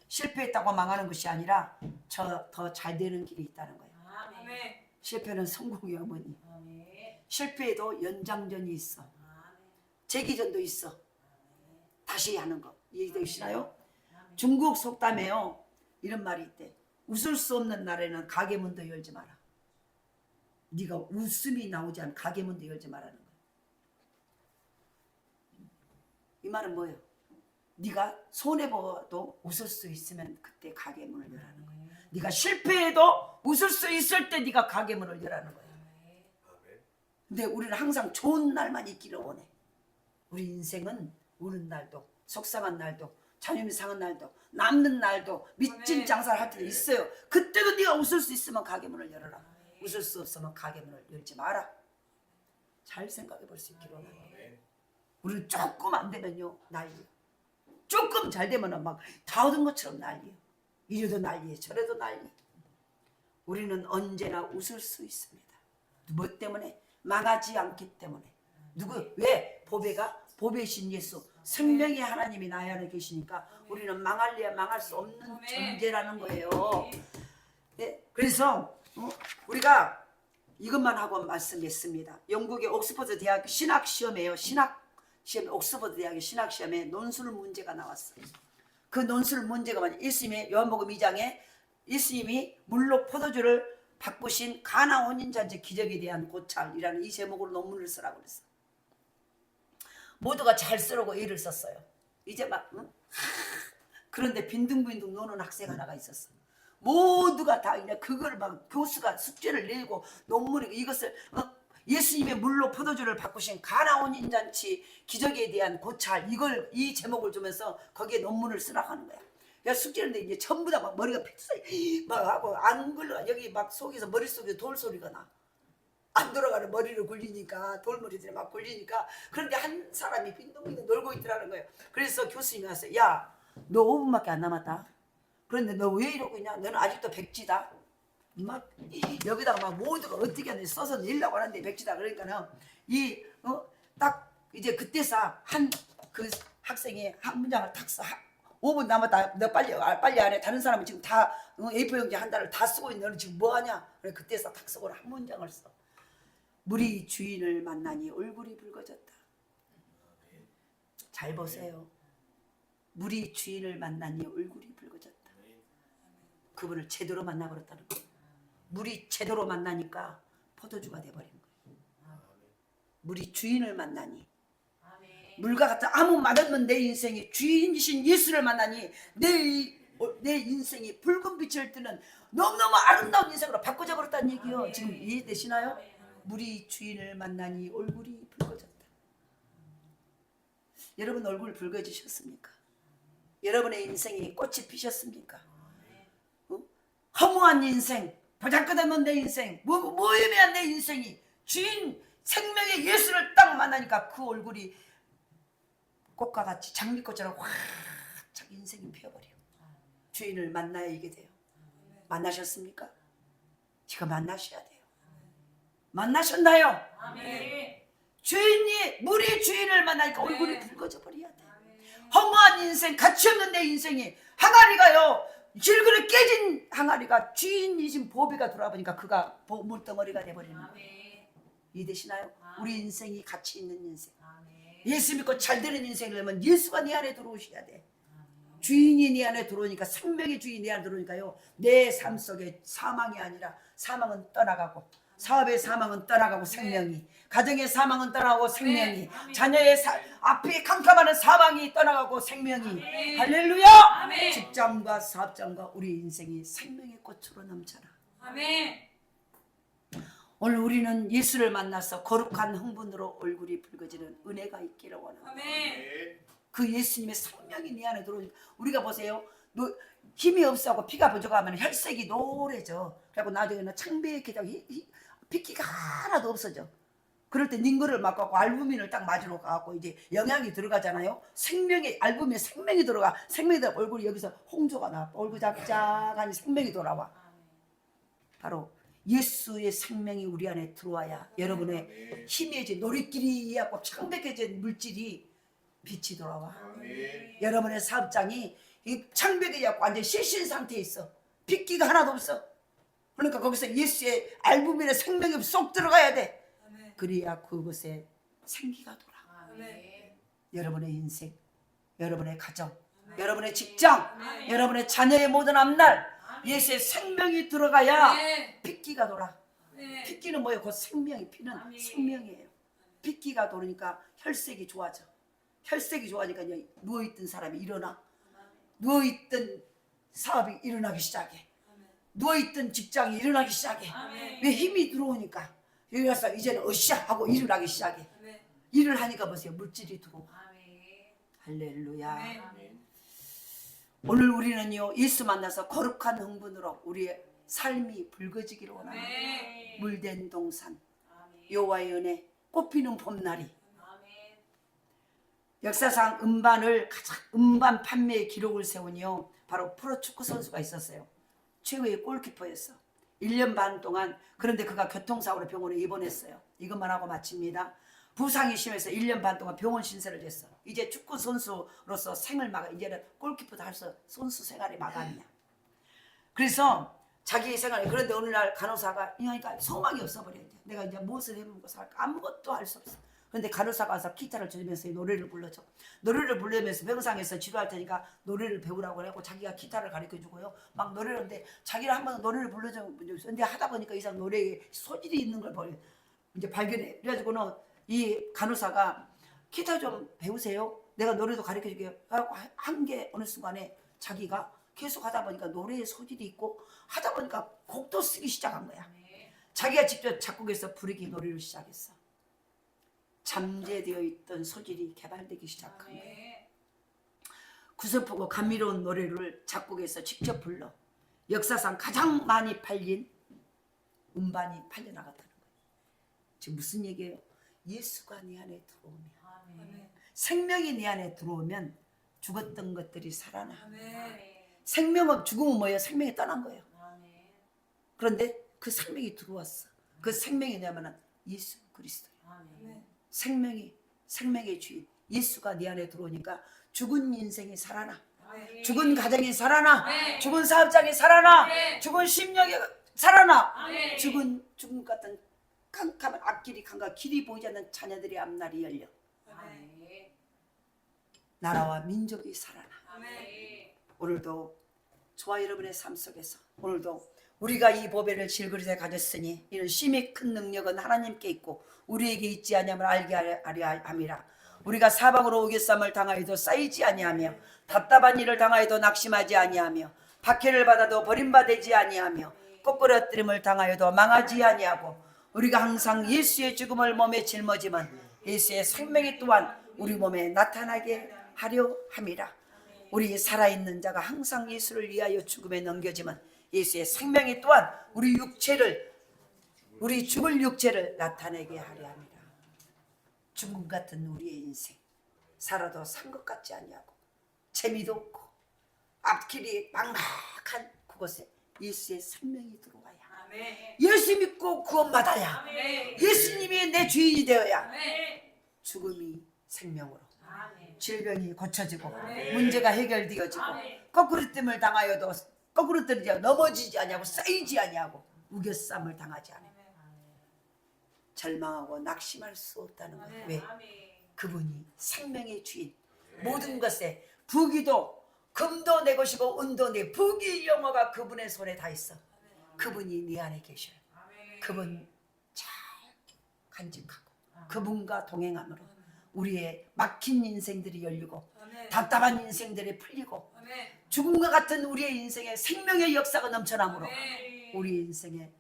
실패했다고 망하는 것이 아니라 저 더 잘 되는 길이 있다는 거예요. 아멘. 실패는 성공의 어머니. 아멘. 실패에도 연장전이 있어. 아멘. 재기전도 있어. 다시 하는 거 이해되시나요? 아멘. 중국 속담에요 이런 말이 있대. 웃을 수 없는 날에는 가게 문도 열지 마라. 네가 웃음이 나오지 않은 가게 문도 열지 말라는 거예요. 이 말은 뭐예요? 네가 손해보아도 웃을 수 있으면 그때 가게 문을 열라는 거예요. 네가 실패해도 웃을 수 있을 때 네가 가게 문을 열라는 거예요. 근데 우리는 항상 좋은 날만 있기를 원해. 우리 인생은 우는 날도, 속상한 날도, 자존심 상한 날도, 남는 날도, 미친 장사를 할 때도 있어요. 그때도 네가 웃을 수 있으면 가게 문을 열어라. 웃을 수 없으면 가게 문을 열지 마라. 잘 생각해 볼 수 있기를 원합니다. 우리는 조금 안 되면요 난리예요. 조금 잘 되면 막 다 얻은 것처럼 난리예요. 이래도 난리예요, 저래도 난리. 우리는 언제나 웃을 수 있습니다. 뭐 때문에? 망하지 않기 때문에. 왜? 보배신 예수, 생명의 하나님이 나의 안에 계시니까 우리는 망할래야 망할 수 없는 존재라는 거예요. 네, 그래서 우리가 이것만 하고 말씀했습니다. 영국의 옥스퍼드 대학 신학 시험에요. 옥스퍼드 대학의 신학 시험에 논술 문제가 나왔어요. 그 논술 문제가 뭐냐? 예수님의 요한복음 2장에 예수님이 물로 포도주를 바꾸신 가나 혼인잔치 기적에 대한 고찰이라는 이 제목으로 논문을 쓰라고 그랬어. 모두가 잘 쓰라고 애를 썼어요. 이제 막 그런데 빈둥빈둥 노는 학생 하나가 있었어. 모두가 다 그냥 그걸 막 교수가 숙제를 내고 논문에 이것을 예수님의 물로 포도주를 바꾸신 가나 혼인잔치 기적에 대한 고찰, 이 제목을 주면서 거기에 논문을 쓰라고 하는 거야. 야, 숙제를 내 이제 전부 다 막 머리가 피투성이 막 하고 안 걸려. 여기 막 속에서 머릿속에 돌 소리가 나. 안 돌아가는 머리를 굴리니까, 돌머리들이 막 굴리니까. 그런데 한 사람이 빈둥빈둥 놀고 있더라는 거예요. 그래서 교수님이 왔어요. 야, 너 5분밖에 안 남았다. 그런데 너 왜 이러고 있냐? 너는 아직도 백지다. 막 여기다가 막 모두가 어떻게 하는지 써서 내려고 하는데 백지다. 그러니까는 딱 이제 그때서 한 그 학생이 한 문장을 탁 써. 5분 남았다. 너 빨리 안 해. 다른 사람은 지금 다 A4 용지 한 달을 다 쓰고 있는데 너는 지금 뭐 하냐? 그래 그때서 탁 쓰고 한 문장을 써. 물이 주인을 만나니 얼굴이 붉어졌다. 잘 보세요. 물이 주인을 만나니 얼굴이 붉어졌다. 그분을 제대로 만나버렸다는 거예요. 물이 제대로 만나니까 포도주가 돼버린 거예요. 물이 주인을 만나니, 물과 같은 아무 맛없는 내 인생이 주인이신 예수를 만나니 내 인생이 붉은 빛을 뜨는 너무너무 아름다운 인생으로 바꿔져 버렸다는 얘기요. 지금 이해되시나요? 물이 주인을 만나니 얼굴이 붉어졌다. 여러분 얼굴 붉어지셨습니까? 여러분의 인생이 꽃이 피셨습니까? 허무한 인생, 보잘것없는 내 인생, 무의미한 내 인생이 주인 생명의 예수를 딱 만나니까 그 얼굴이 꽃과 같이 장미꽃처럼 활짝 인생이 피어버려. 주인을 만나야 이게 돼요. 만나셨습니까? 지금 만나셔야 돼요. 만나셨나요? 아멘. 물이 주인을 만나니까 얼굴이 붉어져 버려야 돼. 허무한 인생, 가치없는 내 인생이 항아리가요, 질그릇 깨진 항아리가 주인이신 보배가 돌아보니까 그가 물덩어리가 돼버리는 거예요. 이해되시나요? 우리 인생이 가치 있는 인생, 예수 믿고 잘 되는 인생이라면 예수가 내 안에 들어오셔야 돼. 주인이 내 안에 들어오니까, 생명의 주인이 내 안에 들어오니까요, 내 삶 속에 사망이 아니라 사망은 떠나가고 사업의 사망은 떠나가고 생명이, 가정의 사망은 떠나가고 생명이, 아멘. 자녀의 앞이 캄캄하는 사망이 떠나가고 생명이. 아멘. 할렐루야. 아멘. 직장과 사업장과 우리 인생이 생명의 꽃으로 넘쳐라. 아멘. 오늘 우리는 예수를 만나서 거룩한 흥분으로 얼굴이 붉어지는 은혜가 있기를 원합니다. 아멘. 그 예수님의 생명이 네 안에 들어오니까 우리가 보세요. 힘이 없어하고 피가 부족하면 혈색이 노래져. 그리고 나중에는 창백해져. 핏기가 하나도 없어져. 그럴 때 닝거를 맞고 알부민을 딱 맞으러 가고 이제 영양이 들어가잖아요. 생명이, 알부민 생명이 들어가. 생명이 들어가. 얼굴이 여기서 홍조가 나. 얼굴 작작하니 생명이 돌아와. 바로 예수의 생명이 우리 안에 들어와야 여러분의 희미해진 노릇길이 해갖고 창백해진 물질이 빛이 돌아와. 여러분의 사업장이 창백해갖고 완전 실신 상태에 있어. 핏기가 하나도 없어. 그러니까 거기서 예수의 알부민의 생명이 쏙 들어가야 돼. 그래야 그곳에 생기가 돌아. 여러분의 인생, 여러분의 가정, 여러분의 직장, 여러분의 자녀의 모든 앞날 예수의 생명이 들어가야 핏기가 돌아. 핏기는 뭐예요? 그 생명이, 피는 생명이에요. 핏기가 돌으니까 혈색이 좋아져. 혈색이 좋아지니까 누워있던 사람이 일어나. 누워있던 사업이 일어나기 시작해. 누워있던 직장이 일어나기 시작해. 왜? 힘이 들어오니까. 여기 와서 이제는 으쌰 하고 일을 하기 시작해. 일을 하니까 보세요. 물질이 들어와. 할렐루야. 오늘 우리는요 예수 만나서 거룩한 흥분으로 우리의 삶이 붉어지기를 원합니다. 물된 동산, 여호와의 은혜, 꽃피는 봄날이. 역사상 음반 판매의 기록을 세운요 바로 프로축구 선수가 있었어요. 최고의 골키퍼였어. 1년 반 동안. 그런데 그가 교통사고로 병원에 입원했어요. 이것만 하고 마칩니다. 부상이 심해서 1년 반 동안 병원 신세를 졌어. 이제 축구 선수로서 생을 막아. 이제는 골키퍼도 할 수, 선수 생활이 마감이야. 그래서 자기의 생활에, 그런데 어느 날 간호사가 그러니까 소망이 없어버려. 내가 이제 무엇을 해보고 살까? 아무것도 할 수 없어. 그런데 간호사가 와서 기타를 쳐주면서 노래를 불러줘. 노래를 부르면서 병상에서 치료할 테니까 노래를 배우라고 하고 자기가 기타를 가르쳐주고요. 막 노래를 하는데 자기를 한번 노래를 불러줘. 근데 하다 보니까 이상 노래에 소질이 있는 걸 이제 발견해. 그래가지고는 이 간호사가 기타 좀 배우세요. 내가 노래도 가르쳐줄게요. 한 게 어느 순간에 자기가 계속 하다 보니까 노래에 소질이 있고 하다 보니까 곡도 쓰기 시작한 거야. 자기가 직접 작곡해서 부르기 노래를 시작했어. 잠재되어 있던 소질이 개발되기 시작한 거예요. 구슬프고 감미로운 노래를 작곡해서 직접 불러 역사상 가장 많이 팔린 음반이 팔려나갔다는 거예요. 지금 무슨 얘기예요? 예수가 네 안에 들어오면, 생명이 네 안에 들어오면 죽었던 것들이 살아나. 생명은, 죽음은 뭐예요? 생명이 떠난 거예요. 그런데 그 생명이 들어왔어. 그 생명이 뭐냐면 예수 그리스도예요. 생명의 주인 예수가 네 안에 들어오니까 죽은 인생이 살아나. 죽은 가정이 살아나. 죽은 사업장이 살아나. 죽은 심령이 살아나. 죽은 같은 캄캄한 앞길이 캄캄 길이 보이지 않는 자녀들의 앞날이 열려. 나라와 민족이 살아나. 오늘도 저와 여러분의 삶 속에서 오늘도 우리가 이 보배를 질그릇에 가졌으니 이는 심히 큰 능력은 하나님께 있고 우리에게 있지 아니함을 알게 하려 함이라. 우리가 사방으로 오개쌈을 당하여도 쌓이지 아니하며 답답한 일을 당하여도 낙심하지 아니하며 박해를 받아도 버림받지 아니하며 꼬꾸러뜨림을 당하여도 망하지 아니하고 우리가 항상 예수의 죽음을 몸에 짊어지면 예수의 생명이 또한 우리 몸에 나타나게 하려 함이라. 우리 살아있는 자가 항상 예수를 위하여 죽음에 넘겨지면 예수의 생명이 또한 우리 죽을 육체를 나타내게 하려 합니다. 죽음 같은 우리의 인생, 살아도 산 것 같지 아니하고 재미도 없고 앞길이 막막한 그곳에 예수의 생명이 들어와야, 예수 믿고 구원받아야, 예수님이 내 주인이 되어야 죽음이 생명으로, 질병이 고쳐지고 문제가 해결되어지고 거꾸로뜸을 당하여도 거꾸로 떨어지지 않고 넘어지지 아니하고 쌓이지 아니하고 우겨쌈을 당하지 않으며 절망하고 낙심할 수 없다는 거예요. 왜? 그분이 생명의 주인, 모든 것에 부귀도 금도 내 것이고 은도 내, 부귀 영화가 그분의 손에 다 있어. 그분이 네 안에 계셔요. 그분 간직하고 그분과 동행함으로 우리의 막힌 인생들이 열리고 아멘. 답답한 인생들이 풀리고 아멘. 죽음과 같은 우리의 인생에 생명의 역사가 넘쳐나므로 아멘. 우리 인생에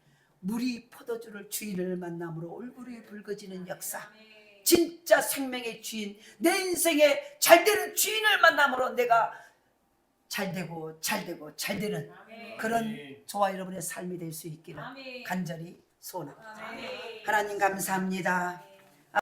물이 포도주를 주인을 만남으로 얼굴이 붉어지는 역사, 아멘. 진짜 생명의 주인, 내 인생에 잘되는 주인을 만남으로 내가 잘되고 잘되는 아멘. 그런 저와 여러분의 삶이 될 수 있기를 아멘. 간절히 소원합니다. 아멘. 하나님 감사합니다.